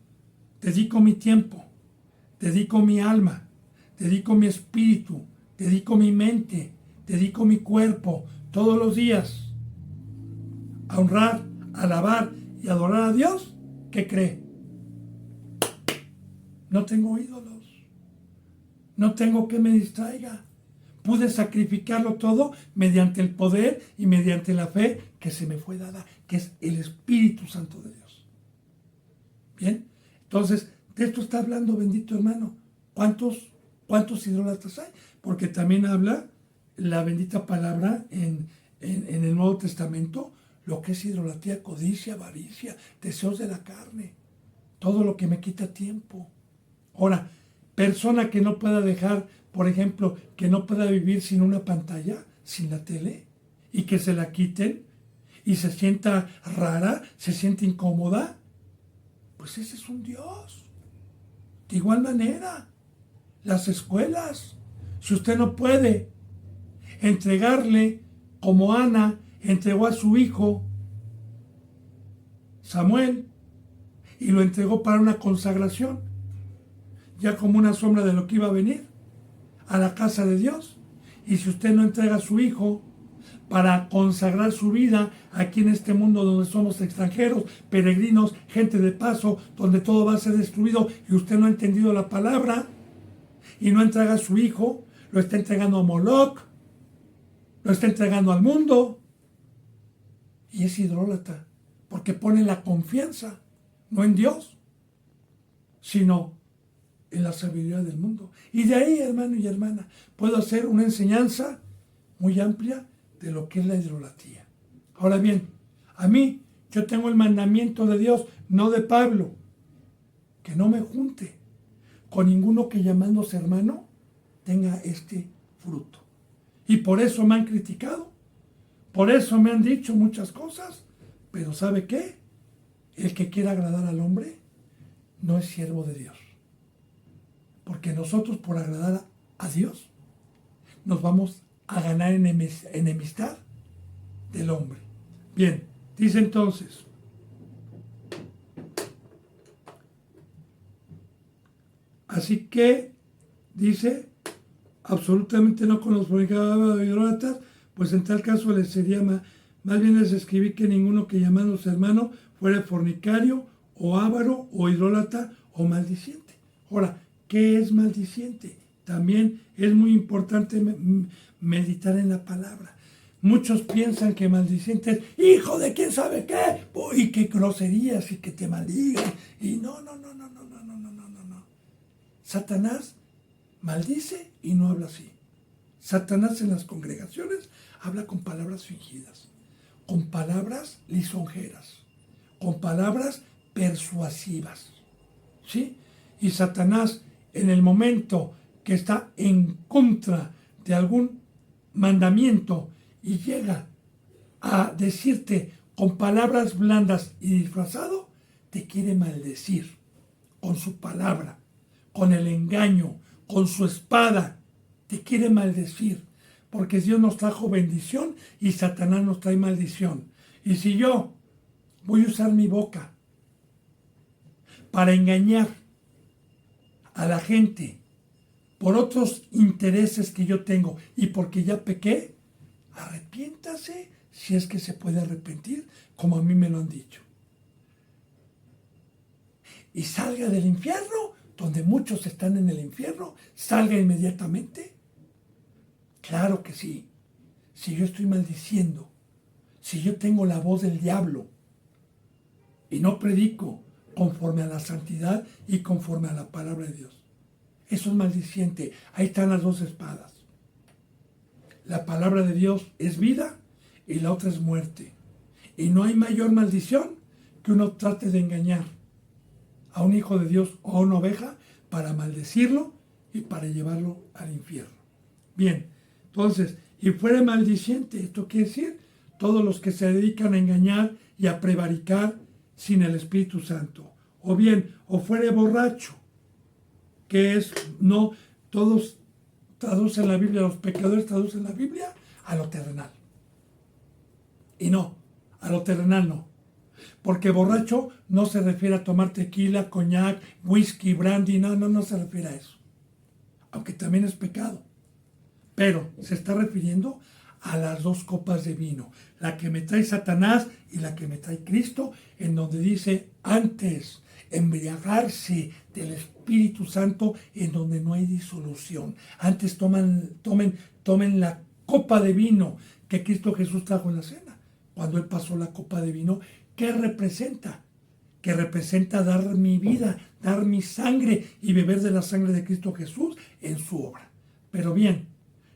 dedico mi tiempo, dedico mi alma, dedico mi espíritu, dedico mi mente, dedico mi cuerpo todos los días a honrar, a alabar y adorar a Dios, ¿qué cree? No tengo ídolos. No tengo que me distraiga. Pude sacrificarlo todo mediante el poder y mediante la fe que se me fue dada, que es el Espíritu Santo de Dios. Bien, entonces, de esto está hablando, bendito hermano. ¿Cuántos idólatras hay? Porque también habla la bendita palabra en el Nuevo Testamento, lo que es idolatría, codicia, avaricia, deseos de la carne, todo lo que me quita tiempo. Ahora, persona que no pueda dejar, por ejemplo, que no pueda vivir sin una pantalla, sin la tele, y que se la quiten, y se sienta rara, se siente incómoda, pues ese es un Dios. De igual manera, las escuelas, si usted no puede entregarle, como Ana entregó a su hijo Samuel, y lo entregó para una consagración, ya como una sombra de lo que iba a venir a la casa de Dios. Y si usted no entrega a su hijo para consagrar su vida aquí en este mundo donde somos extranjeros, peregrinos, gente de paso, donde todo va a ser destruido, y usted no ha entendido la palabra y no entrega a su hijo, lo está entregando a Moloch, lo está entregando al mundo, y es idólatra, porque pone la confianza no en Dios, sino en la sabiduría del mundo. Y de ahí, hermano y hermana, puedo hacer una enseñanza muy amplia de lo que es la idolatría. Ahora bien, a mí, yo tengo el mandamiento de Dios, no de Pablo, que no me junte con ninguno que llamándose hermano tenga este fruto. Y por eso me han criticado, por eso me han dicho muchas cosas, pero ¿sabe qué? El que quiera agradar al hombre no es siervo de Dios. Porque nosotros, por agradar a Dios, nos vamos a ganar enemistad del hombre. Bien, dice entonces, así que, dice, absolutamente no con los fornicadores idólatras, pues en tal caso les sería más bien les escribí que ninguno que llamándose hermano fuera fornicario, o avaro, o idólatra, o maldiciente. Ahora, ¿qué es maldiciente? También es muy importante meditar en la palabra. Muchos piensan que maldiciente es hijo de quién sabe qué, y que groserías y que te maldigan. Y no. Satanás maldice y no habla así. Satanás en las congregaciones habla con palabras fingidas, con palabras lisonjeras, con palabras persuasivas. ¿Sí? Y Satanás, en el momento que está en contra de algún mandamiento y llega a decirte con palabras blandas y disfrazado, te quiere maldecir con su palabra, con el engaño, con su espada. te quiere maldecir, porque Dios nos trajo bendición y Satanás nos trae maldición. Y si yo voy a usar mi boca para engañar a la gente por otros intereses que yo tengo y porque ya pequé, arrepiéntase si es que se puede arrepentir, como a mí me lo han dicho. Y salga del infierno, donde muchos están en el infierno, salga inmediatamente. Claro que sí. Si yo estoy maldiciendo, si yo tengo la voz del diablo y no predico conforme a la santidad y conforme a la palabra de Dios, eso es maldiciente. Ahí están las dos espadas. La palabra de Dios es vida y la otra es muerte. Y no hay mayor maldición que uno trate de engañar a un hijo de Dios o a una oveja para maldecirlo y para llevarlo al infierno. Bien, entonces, y fuera maldiciente, esto quiere decir todos los que se dedican a engañar y a prevaricar sin el Espíritu Santo. O bien, o fuera borracho, que es, no, todos traducen la Biblia, los pecadores traducen la Biblia a lo terrenal. Y no, a lo terrenal no. Porque borracho no se refiere a tomar tequila, coñac, whisky, brandy, no se refiere a eso. Aunque también es pecado. Pero se está refiriendo a las dos copas de vino. La que me trae Satanás y la que me trae Cristo, en donde dice antes embriagarse del Espíritu Santo, en donde no hay disolución. Antes tomen la copa de vino que Cristo Jesús trajo en la cena. Cuando Él pasó la copa de vino, ¿qué representa? Que representa dar mi vida, dar mi sangre y beber de la sangre de Cristo Jesús en su obra. Pero bien,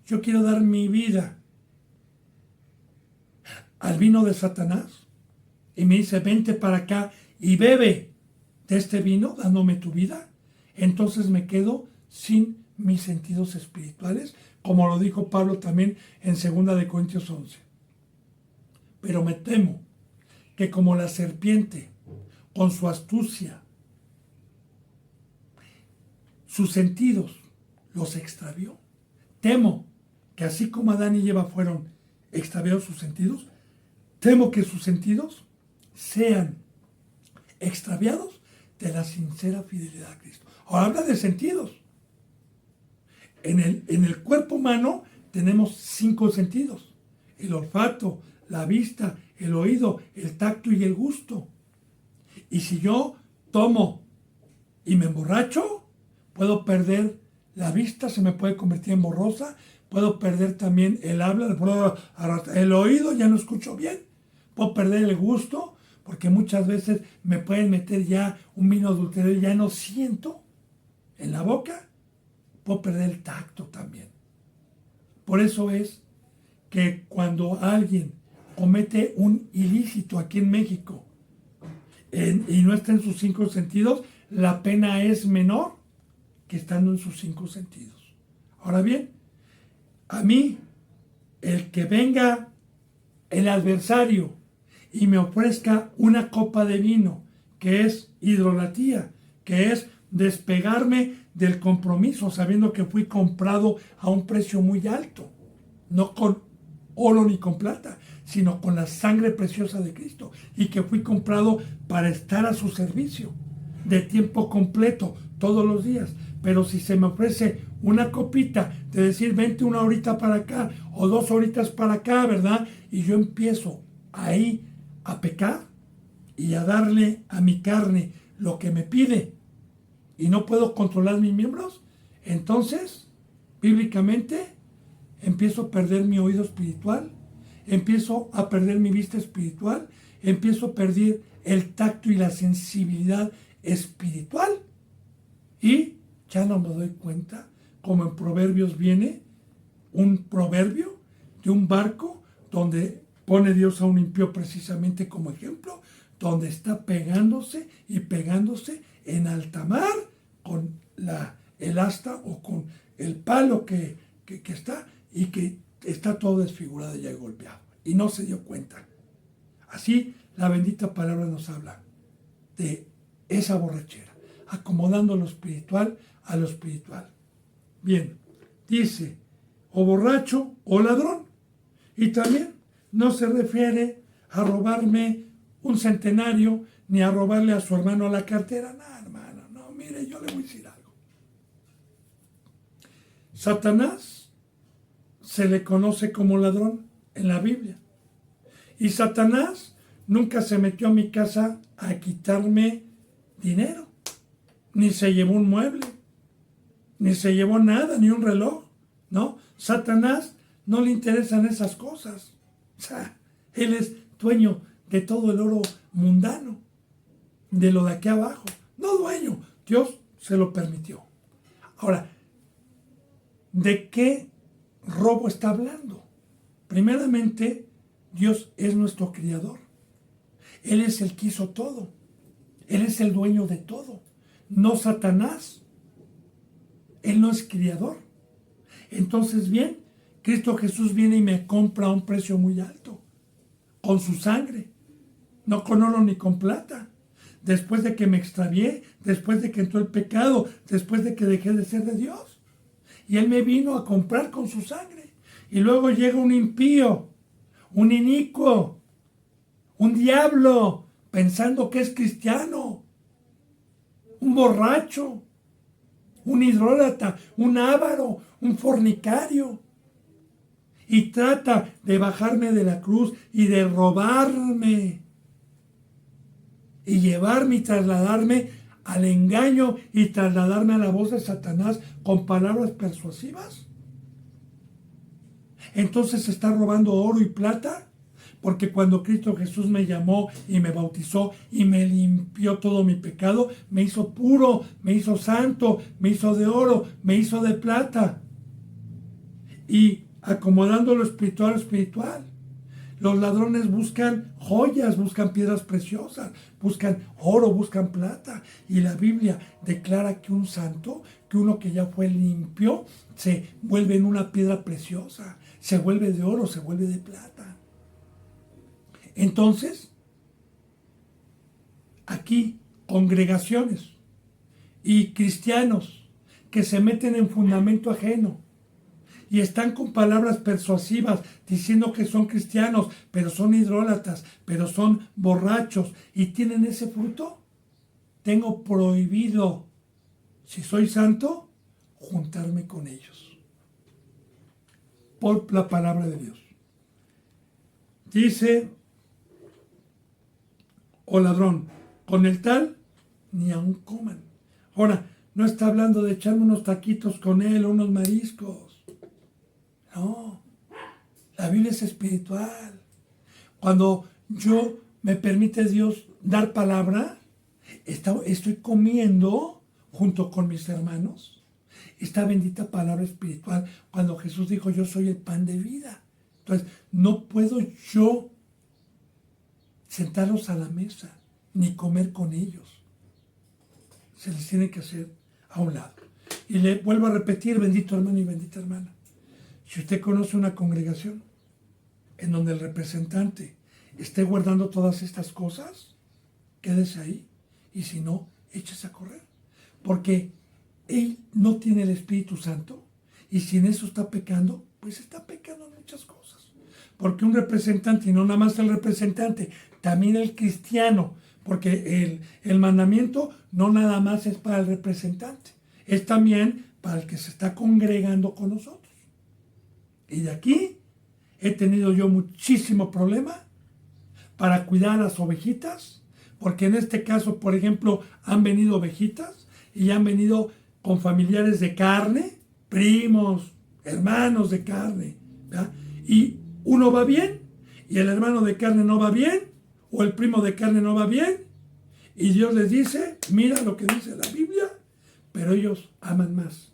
yo quiero dar mi vida al vino de Satanás y me dice, vente para acá y bebe de este vino, dándome tu vida. Entonces me quedo sin mis sentidos espirituales, como lo dijo Pablo también en 2 Corintios 11. Pero me temo que como la serpiente, con su astucia, sus sentidos los extravió. Temo que así como Adán y Eva fueron extraviados sus sentidos, temo que sus sentidos sean extraviados de la sincera fidelidad a Cristo. Ahora habla de sentidos. En el cuerpo humano tenemos 5 sentidos: el olfato, la vista, el oído, el tacto y el gusto. Y si yo tomo y me emborracho, puedo perder la vista, se me puede convertir en borrosa, puedo perder también el habla, el oído, ya no escucho bien, puedo perder el gusto, porque muchas veces me pueden meter ya un vino adulterado y ya no siento en la boca, puedo perder el tacto también. Por eso es que cuando alguien comete un ilícito aquí en México y no está en sus 5 sentidos, la pena es menor que estando en sus 5 sentidos. Ahora bien, a mí, el que venga el adversario y me ofrezca una copa de vino, que es idolatría, que es despegarme del compromiso, sabiendo que fui comprado a un precio muy alto, no con oro ni con plata, sino con la sangre preciosa de Cristo, y que fui comprado para estar a su servicio de tiempo completo todos los días. Pero si se me ofrece una copita de decir, vente una horita para acá o 2 horitas para acá, ¿verdad? Y yo empiezo ahí a pecar y a darle a mi carne lo que me pide y no puedo controlar mis miembros, entonces, bíblicamente, empiezo a perder mi oído espiritual, empiezo a perder mi vista espiritual, empiezo a perder el tacto y la sensibilidad espiritual y ya no me doy cuenta, como en Proverbios viene un proverbio de un barco donde pone Dios a un impío precisamente como ejemplo, donde está pegándose y pegándose en alta mar con el asta o con el palo que está y que está todo desfigurado y ya golpeado y no se dio cuenta. Así la bendita palabra nos habla de esa borrachera, acomodando lo espiritual a lo espiritual. Bien, dice o borracho o ladrón. Y también no se refiere a robarme un centenario ni a robarle a su hermano la cartera. No, hermano, no, mire, yo le voy a decir algo. Satanás se le conoce como ladrón en la Biblia. Y Satanás nunca se metió a mi casa a quitarme dinero, ni se llevó un mueble, ni se llevó nada, ni un reloj, ¿no? Satanás no le interesan esas cosas. O sea, él es dueño de todo el oro mundano, de lo de aquí abajo. No dueño, Dios se lo permitió. Ahora, ¿de qué robo está hablando? Primeramente, Dios es nuestro criador. Él es el que hizo todo. Él es el dueño de todo. No Satanás. Él no es criador. Entonces, bien, Cristo Jesús viene y me compra a un precio muy alto. Con su sangre. No con oro ni con plata. Después de que me extravié, después de que entró el pecado, después de que dejé de ser de Dios. Y Él me vino a comprar con su sangre. Y luego llega un impío, un inicuo, un diablo, pensando que es cristiano, un borracho, un idólatra, un avaro, un fornicario. Y trata de bajarme de la cruz y de robarme. Y llevarme y trasladarme al engaño y trasladarme a la voz de Satanás con palabras persuasivas. Entonces se está robando oro y plata, porque cuando Cristo Jesús me llamó y me bautizó y me limpió todo mi pecado, me hizo puro, me hizo santo, me hizo de oro, me hizo de plata. Y acomodando lo espiritual, espiritual. Los ladrones buscan joyas, buscan piedras preciosas, buscan oro, buscan plata. Y la Biblia declara que un santo, que uno que ya fue limpio, se vuelve en una piedra preciosa, se vuelve de oro, se vuelve de plata. Entonces, aquí congregaciones y cristianos que se meten en fundamento ajeno, y están con palabras persuasivas diciendo que son cristianos, pero son idólatras, pero son borrachos y tienen ese fruto. Tengo prohibido, si soy santo, juntarme con ellos. Por la palabra de Dios. Dice, o ladrón, con el tal ni aun coman. Ahora, no está hablando de echarme unos taquitos con él o unos mariscos. No, la Biblia es espiritual. Cuando yo me permite Dios dar palabra, estoy comiendo junto con mis hermanos esta bendita palabra espiritual. Cuando Jesús dijo, yo soy el pan de vida. Entonces, no puedo yo sentarlos a la mesa ni comer con ellos. Se les tiene que hacer a un lado. Y le vuelvo a repetir, bendito hermano y bendita hermana. Si usted conoce una congregación en donde el representante esté guardando todas estas cosas, quédese ahí. Y si no, échese a correr. Porque él no tiene el Espíritu Santo. Y si en eso está pecando, pues está pecando en muchas cosas. Porque un representante, y no nada más el representante, también el cristiano, porque el mandamiento no nada más es para el representante, es también para el que se está congregando con nosotros. Y de aquí he tenido yo muchísimo problema para cuidar a las ovejitas, porque en este caso, por ejemplo, han venido ovejitas y han venido con familiares de carne, primos, hermanos de carne, ¿verdad? Y uno va bien y el hermano de carne no va bien, o el primo de carne no va bien, y Dios les dice, mira lo que dice la Biblia, pero ellos aman más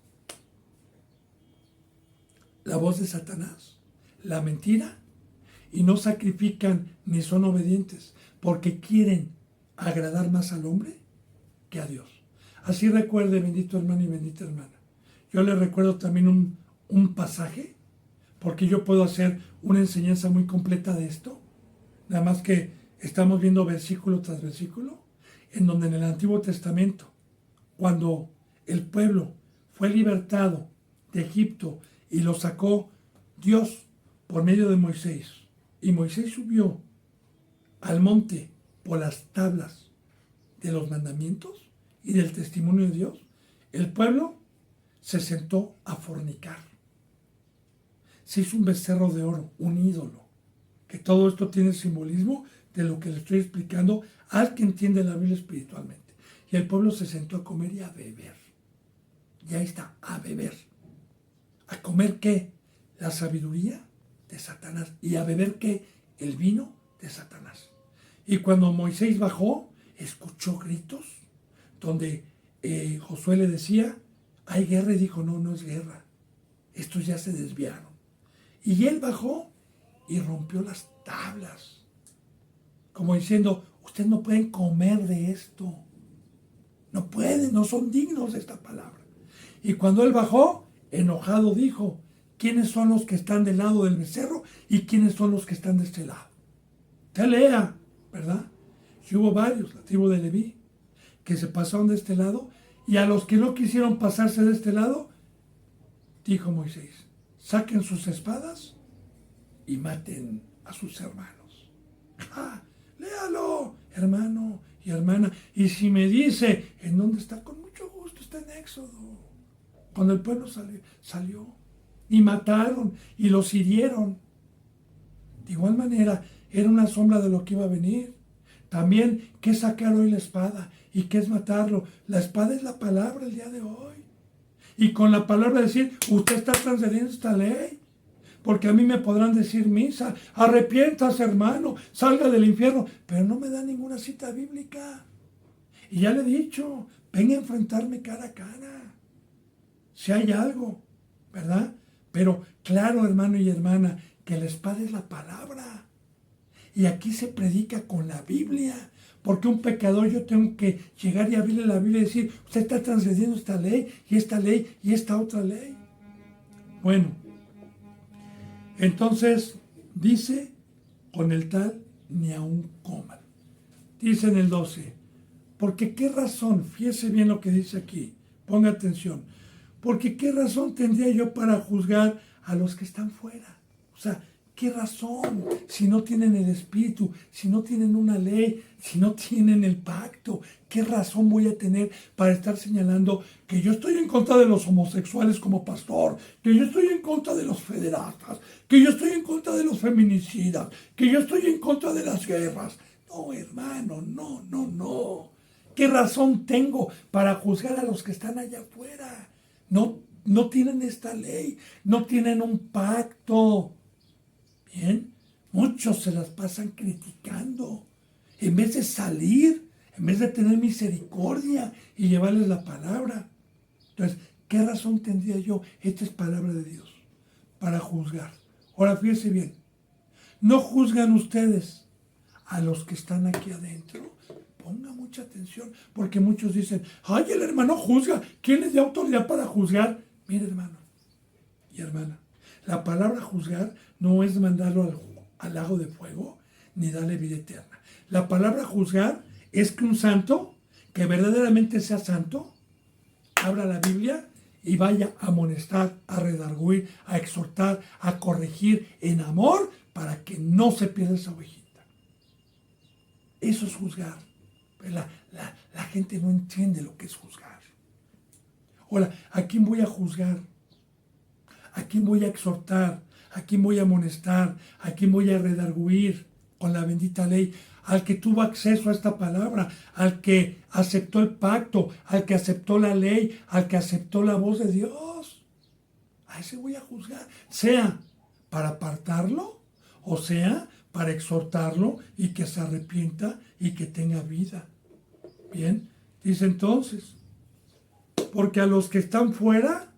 la voz de Satanás, la mentira, y no sacrifican ni son obedientes, porque quieren agradar más al hombre que a Dios. Así recuerde, bendito hermano y bendita hermana. Yo le recuerdo también un pasaje, porque yo puedo hacer una enseñanza muy completa de esto, nada más que estamos viendo versículo tras versículo, en donde en el Antiguo Testamento, cuando el pueblo fue libertado de Egipto y lo sacó Dios por medio de Moisés. Y Moisés subió al monte por las tablas de los mandamientos y del testimonio de Dios. El pueblo se sentó a fornicar. Se hizo un becerro de oro, un ídolo. Que todo esto tiene simbolismo de lo que le estoy explicando al que entiende la Biblia espiritualmente. Y el pueblo se sentó a comer y a beber. Y ahí está, a beber. ¿A comer qué? La sabiduría de Satanás. ¿Y a beber qué? El vino de Satanás. Y cuando Moisés bajó, escuchó gritos donde Josué le decía, hay guerra, y dijo, no, no es guerra. Estos ya se desviaron. Y él bajó y rompió las tablas. Como diciendo, ustedes no pueden comer de esto. No pueden, no son dignos de esta palabra. Y cuando él bajó, enojado dijo, ¿quiénes son los que están del lado del becerro y quiénes son los que están de este lado? Te lea, ¿verdad? Y hubo varios, la tribu de Leví, que se pasaron de este lado, y a los que no quisieron pasarse de este lado, dijo Moisés, saquen sus espadas y maten a sus hermanos. ¡Ah! Léalo, hermano y hermana. Y si me dice, ¿en dónde está? Con mucho gusto, está en Éxodo. Cuando el pueblo salió y mataron y los hirieron. De igual manera, era una sombra de lo que iba a venir. También, ¿qué es sacar hoy la espada? ¿Y qué es matarlo? La espada es la palabra el día de hoy. Y con la palabra decir, usted está transgrediendo esta ley. Porque a mí me podrán decir misa, arrepiéntase hermano, salga del infierno. Pero no me da ninguna cita bíblica. Y ya le he dicho, venga a enfrentarme cara a cara. Si hay algo, ¿verdad? Pero claro, hermano y hermana, que la espada es la palabra. Y aquí se predica con la Biblia. Porque un pecador yo tengo que llegar y abrirle la Biblia y decir, usted está transgrediendo esta ley y esta otra ley. Bueno, entonces dice, con el tal ni aun coman. Dice en el 12, porque qué razón, fíjese bien lo que dice aquí, ponga atención, porque qué razón tendría yo para juzgar a los que están fuera. O sea, ¿qué razón? Si no tienen el Espíritu, si no tienen una ley, si no tienen el pacto, ¿qué razón voy a tener para estar señalando que yo estoy en contra de los homosexuales como pastor, que yo estoy en contra de los federastas, que yo estoy en contra de los feminicidas, que yo estoy en contra de las guerras? No, hermano, no, no, no. ¿Qué razón tengo para juzgar a los que están allá afuera? No tienen esta ley, no tienen un pacto. Bien, muchos se las pasan criticando. En vez de salir, en vez de tener misericordia y llevarles la palabra. Entonces, ¿qué razón tendría yo? Esta es palabra de Dios para juzgar. Ahora, fíjense bien. No juzgan ustedes a los que están aquí adentro. Ponga mucha atención, porque muchos dicen, ay, el hermano juzga. ¿Quién les da autoridad para juzgar? Mire, hermano y hermana, la palabra juzgar no es mandarlo al lago de fuego, ni darle vida eterna. La palabra juzgar es que un santo, que verdaderamente sea santo, abra la Biblia y vaya a amonestar, a redarguir, a exhortar, a corregir en amor para que no se pierda esa ovejita. Eso es juzgar. La gente no entiende lo que es juzgar. Ahora, ¿a quién voy a juzgar? ¿A quién voy a exhortar? ¿A quién voy a amonestar? ¿A quién voy a redarguir con la bendita ley? Al que tuvo acceso a esta palabra, al que aceptó el pacto, al que aceptó la ley, al que aceptó la voz de Dios. A ese voy a juzgar. Sea para apartarlo, o sea para exhortarlo y que se arrepienta y que tenga vida. Bien, dice entonces, porque a los que están fuera,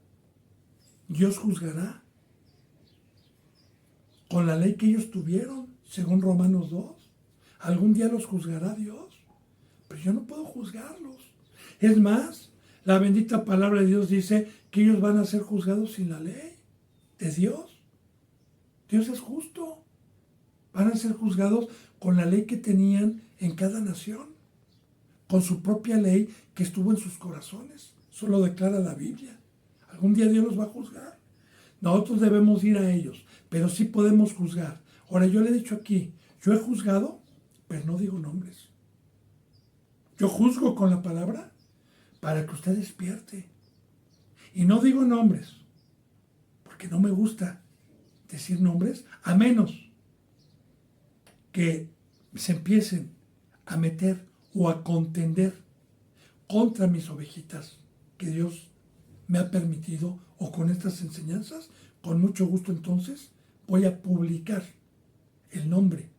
Dios juzgará con la ley que ellos tuvieron, según Romanos 2. Algún día los juzgará Dios, pero yo no puedo juzgarlos. Es más, la bendita palabra de Dios dice que ellos van a ser juzgados sin la ley de Dios. Dios es justo. Van a ser juzgados con la ley que tenían en cada nación, con su propia ley que estuvo en sus corazones. Eso lo declara la Biblia. Algún día Dios los va a juzgar. Nosotros debemos ir a ellos, pero sí podemos juzgar. Ahora, yo le he dicho aquí, yo he juzgado, pero no digo nombres. Yo juzgo con la palabra para que usted despierte. Y no digo nombres, porque no me gusta decir nombres, a menos que se empiecen a meter o a contender contra mis ovejitas que Dios me ha permitido, o con estas enseñanzas, con mucho gusto entonces voy a publicar el nombre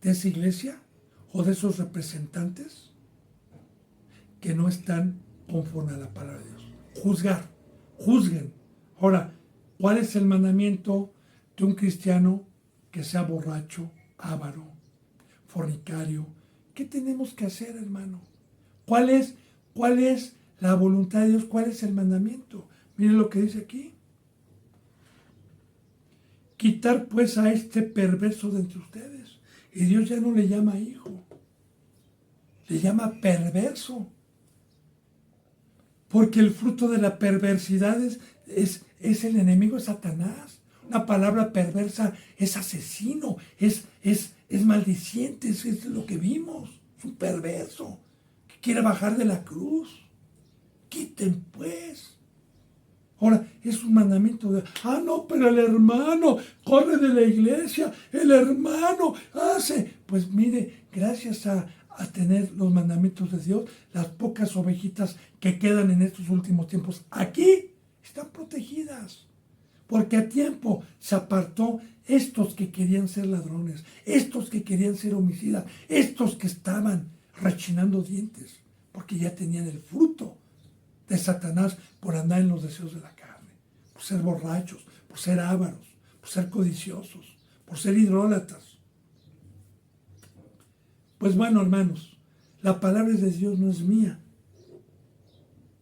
de esa iglesia o de esos representantes que no están conforme a la palabra de Dios. Juzgar, juzguen. Ahora, ¿cuál es el mandamiento de un cristiano que sea borracho, avaro, fornicario? ¿Qué tenemos que hacer, hermano? ¿Cuál es la voluntad de Dios? ¿Cuál es el mandamiento? Miren lo que dice aquí. Quitar pues a este perverso de entre ustedes. Y Dios ya no le llama hijo, le llama perverso. Porque el fruto de la perversidad es el enemigo, es Satanás. Una palabra perversa es asesino, es maldiciente, es lo que vimos. Es un perverso que quiere bajar de la cruz. Quiten pues. Ahora, es un mandamiento de, no, pero el hermano corre de la iglesia, el hermano hace. Pues mire, gracias a tener los mandamientos de Dios, las pocas ovejitas que quedan en estos últimos tiempos aquí están protegidas. Porque a tiempo se apartó estos que querían ser ladrones, estos que querían ser homicidas, estos que estaban rechinando dientes, porque ya tenían el fruto de Satanás por andar en los deseos de la carne, por ser borrachos, por ser ávaros, por ser codiciosos, por ser idólatras. Pues bueno, hermanos, la palabra de Dios no es mía,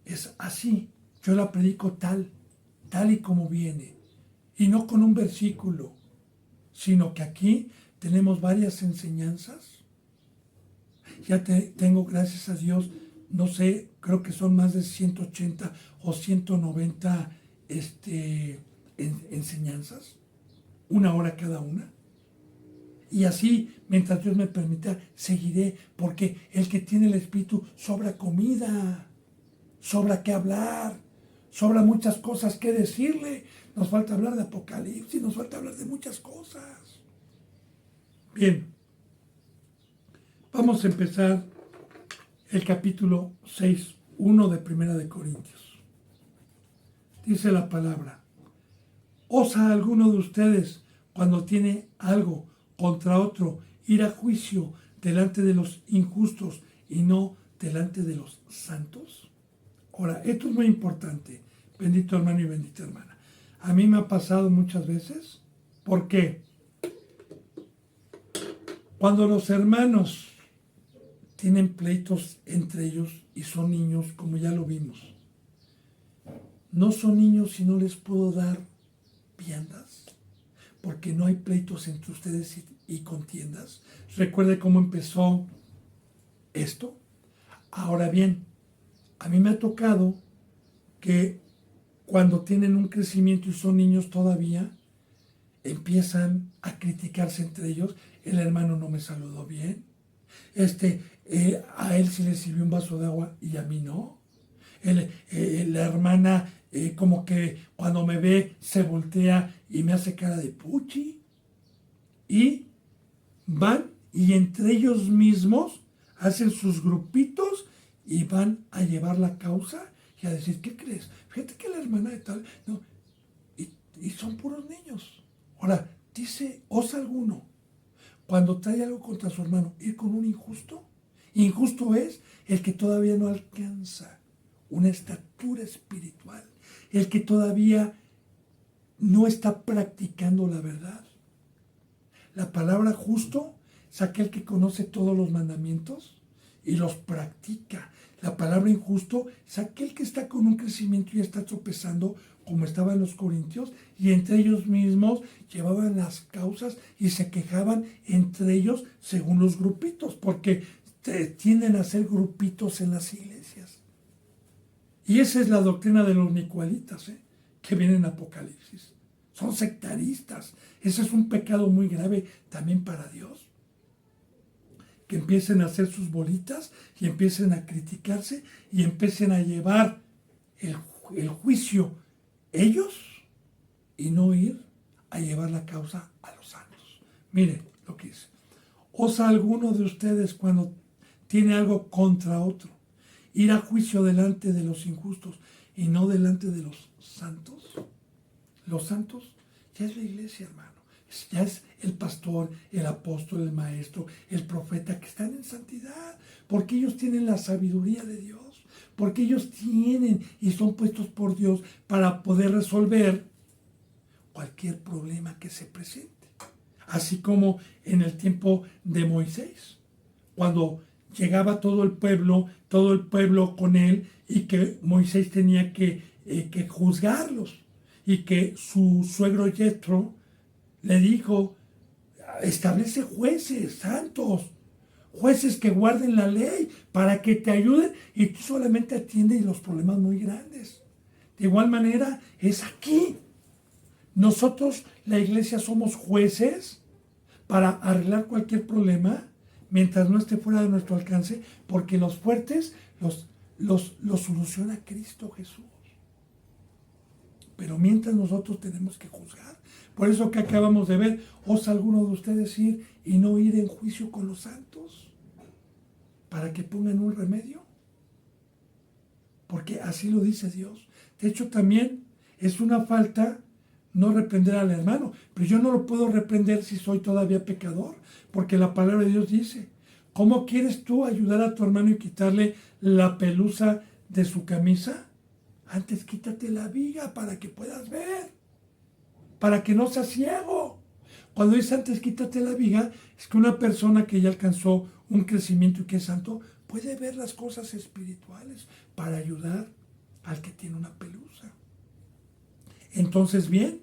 es así, yo la predico tal y como viene, y no con un versículo, sino que aquí tenemos varias enseñanzas. Ya tengo, gracias a Dios, no sé, creo que son más de 180 o 190 enseñanzas, 1 hora cada una. Y así, mientras Dios me permita, seguiré, porque el que tiene el Espíritu sobra comida, sobra qué hablar, sobra muchas cosas que decirle. Nos falta hablar de Apocalipsis, nos falta hablar de muchas cosas. Bien, vamos a empezar el capítulo 6:1 de Primera de Corintios. Dice la palabra: ¿osa alguno de ustedes, cuando tiene algo contra otro, ir a juicio delante de los injustos y no delante de los santos? Ahora, esto es muy importante, bendito hermano y bendita hermana. A mí me ha pasado muchas veces, porque cuando los hermanos tienen pleitos entre ellos y son niños, como ya lo vimos, no son niños si no les puedo dar viandas, porque no hay pleitos entre ustedes y contiendas. Recuerde cómo empezó esto. Ahora bien, a mí me ha tocado que cuando tienen un crecimiento y son niños todavía, empiezan a criticarse entre ellos. El hermano no me saludó bien. A él sí le sirvió un vaso de agua y a mí no. La hermana como que cuando me ve se voltea y me hace cara de puchi. Y van y entre ellos mismos hacen sus grupitos y van a llevar la causa y a decir, ¿qué crees? Fíjate que la hermana de tal, no, y son puros niños. Ahora, dice, ¿osa alguno, cuando trae algo contra su hermano, ir con un injusto? Injusto es el que todavía no alcanza una estatura espiritual, el que todavía no está practicando la verdad. La palabra justo es aquel que conoce todos los mandamientos y los practica. La palabra injusto es aquel que está con un crecimiento y está tropezando, como estaban los corintios, y entre ellos mismos llevaban las causas y se quejaban entre ellos según los grupitos, porque tienden a ser grupitos en las iglesias. Y esa es la doctrina de los nicolaitas, que viene en Apocalipsis. Son sectaristas. Ese es un pecado muy grave también para Dios. Que empiecen a hacer sus bolitas y empiecen a criticarse y empiecen a llevar el juicio ellos y no ir a llevar la causa a los santos. Mire lo que dice. ¿Osa alguno de ustedes cuando tiene algo contra otro ir a juicio delante de los injustos y no delante de los santos? Los santos ya es la iglesia, hermano. Ya es el pastor, el apóstol, el maestro, el profeta que están en santidad. Porque ellos tienen la sabiduría de Dios. Porque ellos tienen y son puestos por Dios para poder resolver cualquier problema que se presente. Así como en el tiempo de Moisés, cuando llegaba todo el pueblo con él, y que Moisés tenía que juzgarlos, y que su suegro Yetro le dijo: establece jueces santos, jueces que guarden la ley para que te ayuden, y tú solamente atiendes los problemas muy grandes. De igual manera es aquí. Nosotros, la iglesia, somos jueces para arreglar cualquier problema mientras no esté fuera de nuestro alcance, porque los fuertes los soluciona Cristo Jesús. Pero mientras nosotros tenemos que juzgar. Por eso que acabamos de ver, ¿osa alguno de ustedes ir y no ir en juicio con los santos para que pongan un remedio? Porque así lo dice Dios. De hecho, también es una falta no reprender al hermano. Pero yo no lo puedo reprender si soy todavía pecador, porque la palabra de Dios dice: ¿cómo quieres tú ayudar a tu hermano y quitarle la pelusa de su camisa? Antes quítate la viga para que puedas ver, para que no seas ciego. Cuando dice antes quítate la viga, es que una persona que ya alcanzó un crecimiento y que es santo puede ver las cosas espirituales para ayudar al que tiene una pelusa. Entonces, bien,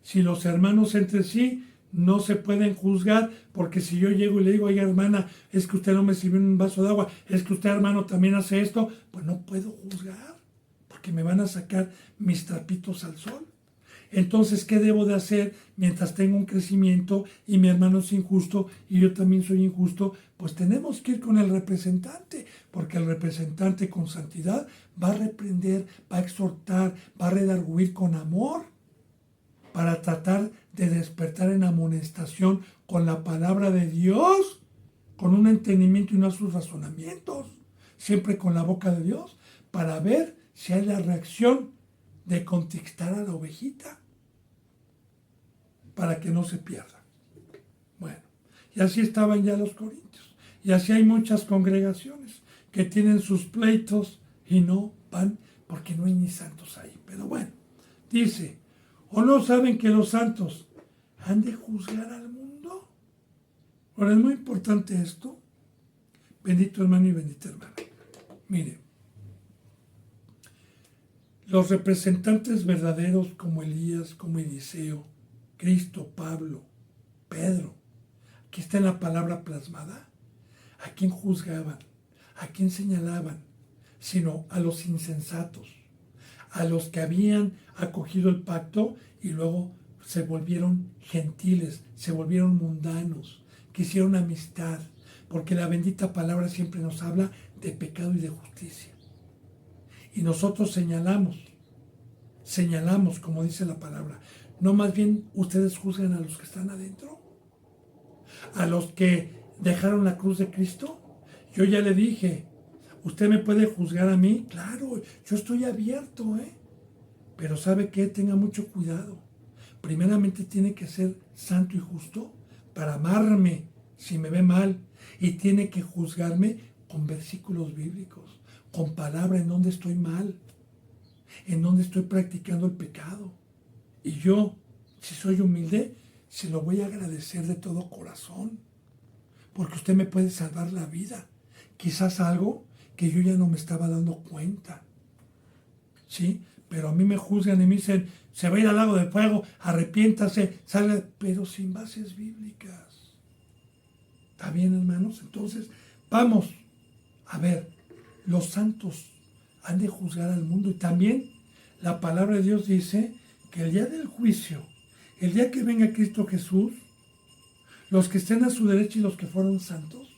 si los hermanos entre sí no se pueden juzgar, porque si yo llego y le digo: oiga, hermana, es que usted no me sirvió un vaso de agua, es que usted, hermano, también hace esto, pues no puedo juzgar, porque me van a sacar mis trapitos al sol. Entonces, ¿qué debo de hacer mientras tengo un crecimiento y mi hermano es injusto y yo también soy injusto? Pues tenemos que ir con el representante, porque el representante con santidad va a reprender, va a exhortar, va a redarguir con amor, para tratar de despertar en amonestación con la palabra de Dios, con un entendimiento y no sus razonamientos, siempre con la boca de Dios, para ver si hay la reacción de contestar a la ovejita, para que no se pierda. Bueno, y así estaban ya los corintios. Y así hay muchas congregaciones que tienen sus pleitos y no van, porque no hay ni santos ahí. Pero bueno, dice: ¿o no saben que los santos han de juzgar al mundo? Ahora, es muy importante esto. Bendito hermano y bendita hermana. Mire, los representantes verdaderos como Elías, como Eliseo, Cristo, Pablo, Pedro, aquí está en la palabra plasmada. ¿A quién juzgaban? ¿A quién señalaban? Sino a los insensatos, a los que habían acogido el pacto y luego se volvieron gentiles, se volvieron mundanos, que hicieron amistad, porque la bendita palabra siempre nos habla de pecado y de justicia. Y nosotros señalamos, como dice la palabra. No, más bien ustedes juzgan a los que están adentro, a los que dejaron la cruz de Cristo. Yo ya le dije: ¿usted me puede juzgar a mí? Claro, yo estoy abierto, pero ¿sabe qué? Tenga mucho cuidado. Primeramente tiene que ser santo y justo para amarme si me ve mal, y tiene que juzgarme con versículos bíblicos, con palabra en donde estoy mal, en donde estoy practicando el pecado. Y yo, si soy humilde, se lo voy a agradecer de todo corazón, porque usted me puede salvar la vida. Quizás algo que yo ya no me estaba dando cuenta, ¿sí? Pero a mí me juzgan y me dicen: se va a ir al lago de fuego, arrepiéntase, salga, pero sin bases bíblicas. ¿Está bien, hermanos? Entonces, vamos a ver, los santos han de juzgar al mundo, y también La palabra de Dios dice que el día del juicio, el día que venga Cristo Jesús, los que estén a su derecha y los que fueron santos,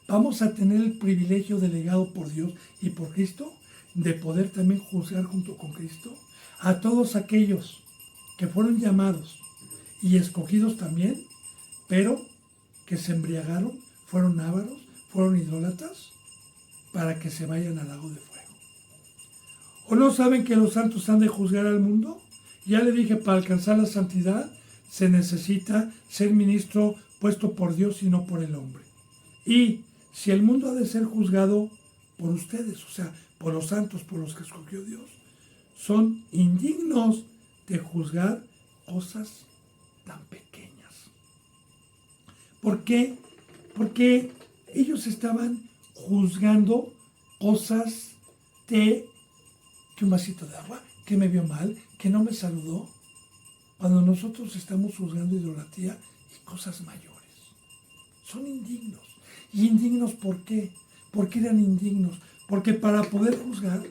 vamos a tener el privilegio delegado por Dios y por Cristo de poder también juzgar junto con Cristo a todos aquellos que fueron llamados y escogidos también, pero que se embriagaron, fueron ávaros, fueron idólatras, para que se vayan al lago de fuego. ¿O no saben que los santos han de juzgar al mundo? Ya le dije, para alcanzar la santidad se necesita ser ministro puesto por Dios y no por el hombre. Y si el mundo ha de ser juzgado por ustedes, o sea, por los santos, por los que escogió Dios, son indignos de juzgar cosas tan pequeñas. ¿Por qué? Porque ellos estaban juzgando cosas de que un vasito de agua, que me vio mal, que no me saludó, cuando nosotros estamos juzgando idolatría y cosas mayores. Son indignos. ¿Y indignos por qué? ¿Por qué eran indignos? Porque para poder juzgar,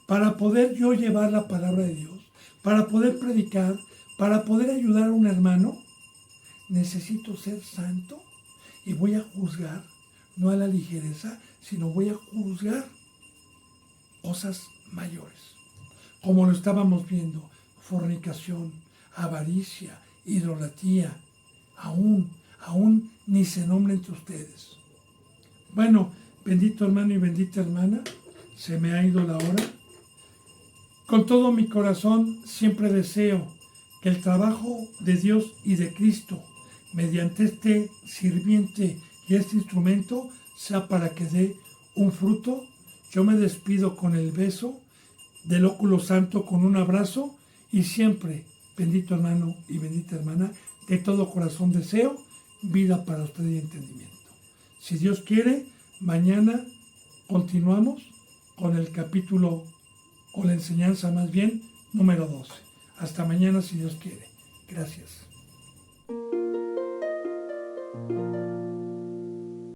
para poder yo llevar la palabra de Dios, para poder predicar, para poder ayudar a un hermano, necesito ser santo y voy a juzgar, no a la ligereza, sino voy a juzgar cosas mayores. Como lo estábamos viendo, fornicación, avaricia, idolatría, aún ni se nombra entre ustedes. Bueno, bendito hermano y bendita hermana, se me ha ido la hora. Con todo mi corazón siempre deseo que el trabajo de Dios y de Cristo, mediante este sirviente y este instrumento, sea para que dé un fruto. Yo me despido con el beso del óculo santo, con un abrazo, y siempre, bendito hermano y bendita hermana, de todo corazón deseo vida para usted y entendimiento. Si Dios quiere, mañana continuamos con el capítulo, o la enseñanza más bien, número 12. Hasta mañana si Dios quiere. Gracias.